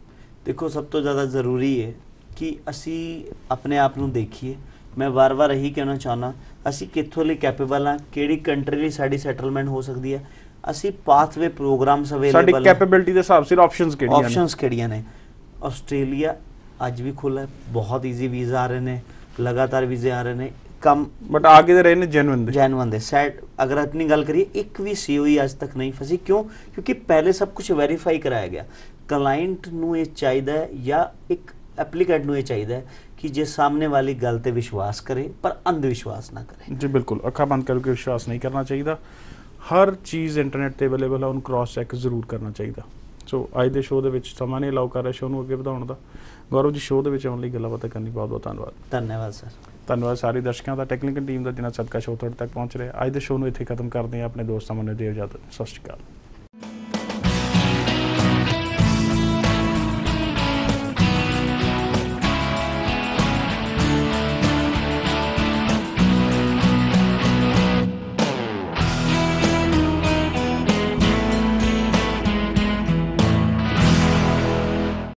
ਦੇਖੋ, ਸਭ ਤੋਂ ਜ਼ਿਆਦਾ ਜ਼ਰੂਰੀ ਹੈ ਕਿ ਅਸੀਂ ਆਪਣੇ ਆਪ ਨੂੰ ਦੇਖੀਏ। ਮੈਂ ਵਾਰ-ਵਾਰ ਇਹੀ ਕਹਿਣਾ ਚਾਹੁੰਦਾ, ਅਸੀਂ ਕਿੱਥੋਂ ਲਈ ਕੈਪੇਬਲ ਹਾਂ, ਕਿਹੜੀ ਕੰਟਰੀ ਲਈ ਸਾਡੀ ਸੈਟਲਮੈਂਟ ਹੋ ਸਕਦੀ ਹੈ, ਅਸੀਂ ਪਾਥਵੇ ਪ੍ਰੋਗਰਾਮਸ ਅਵੇਲੇਬਲ, ਸਾਡੀ ਕੈਪੇਬਿਲਿਟੀ ਦੇ ਹਿਸਾਬ ਸਿਰ ਆਪਸ਼ਨਸ ਕਿਹੜੀਆਂ ਨੇ। ਆਸਟ੍ਰੇਲੀਆ ਅੱਜ ਵੀ ਖੁੱਲ੍ਹਾ ਹੈ, ਬਹੁਤ ਈਜ਼ੀ ਵੀਜ਼ਾ ਆ ਰਹੇ ਨੇ, ਲਗਾਤਾਰ ਵੀਜ਼ੇ ਆ ਰਹੇ ਨੇ, ਕਮ ਬਟ ਆ ਕੇ ਰਹੇ ਨੇ ਜੈਨੂਇਨ ਦੇ। ਅਗਰ ਆਪਣੀ ਗੱਲ ਕਰੀਏ, ਇੱਕ ਵੀ COE ਅੱਜ ਤੱਕ ਨਹੀਂ ਫਸੀ। ਕਿਉਂ? ਕਿਉਂਕਿ ਪਹਿਲੇ ਸਭ ਕੁਝ ਵੈਰੀਫਾਈ ਕਰਾਇਆ ਗਿਆ। ਕਲਾਇੰਟ ਨੂੰ ਇਹ ਚਾਹੀਦਾ ਹੈ ਜਾਂ ਇੱਕ ਐਪਲੀਕੈਂਟ ਨੂੰ ਇਹ ਚਾਹੀਦਾ ਹੈ ਕਿ ਜੇ ਸਾਹਮਣੇ ਵਾਲੀ ਗੱਲ ਤੇ ਵਿਸ਼ਵਾਸ ਕਰੇ ਪਰ ਅੰਧ ਵਿਸ਼ਵਾਸ ਨਾ ਕਰੇ। ਜੀ ਬਿਲਕੁਲ, ਅੱਖਾਂ ਬੰਦ ਕਰਕੇ ਵਿਸ਼ਵਾਸ ਨਹੀਂ ਕਰਨਾ ਚਾਹੀਦਾ। ਹਰ ਚੀਜ਼ ਇੰਟਰਨੈਟ ਤੇ ਅਵੇਲੇਬਲ ਹੈ, ਉਹਨੂੰ ਕ੍ਰਾਸ ਚੈੱਕ ਜ਼ਰੂਰ ਕਰਨਾ ਚਾਹੀਦਾ। ਸੋ ਅੱਜ ਦੇ ਸ਼ੋਅ ਦੇ ਵਿੱਚ ਸਮਾਂ ਨਹੀਂ ਅਲਾਉ ਕਰ ਰਿਹਾ ਸ਼ੋਅ ਨੂੰ ਅੱਗੇ ਵਧਾਉਣ ਦਾ। ਗੌਰਵ ਜੀ, ਸ਼ੋਅ ਦੇ ਵਿੱਚ ਆਉਣ ਲਈ ਗੱਲਾਂ ਬਾਤਾਂ ਕਰਨ ਲਈ ਬਹੁਤ ਬਹੁਤ ਧੰਨਵਾਦ। ਧੰਨਵਾਦ ਸਰ। ਧੰਨਵਾਦ ਸਾਰੇ ਦਰਸ਼ਕਾਂ ਦਾ, ਟੈਕਨੀਕਲ ਟੀਮ ਦਾ, ਜਿਨ੍ਹਾਂ ਸਦਕਾ ਸ਼ੋਅ ਤੁਹਾਡੇ ਤੱਕ ਪਹੁੰਚ ਰਿਹਾ। ਅੱਜ ਦੇ ਸ਼ੋਅ ਨੂੰ ਇੱਥੇ ਖਤਮ ਕਰਦੇ ਹਾਂ। ਆਪਣੇ ਦੋਸਤਾਂ ਨੂੰ ਦਿਓ ਇਜਾਜ਼ਤ। ਸਤਿ ਸ਼੍ਰੀ ਅਕਾਲ।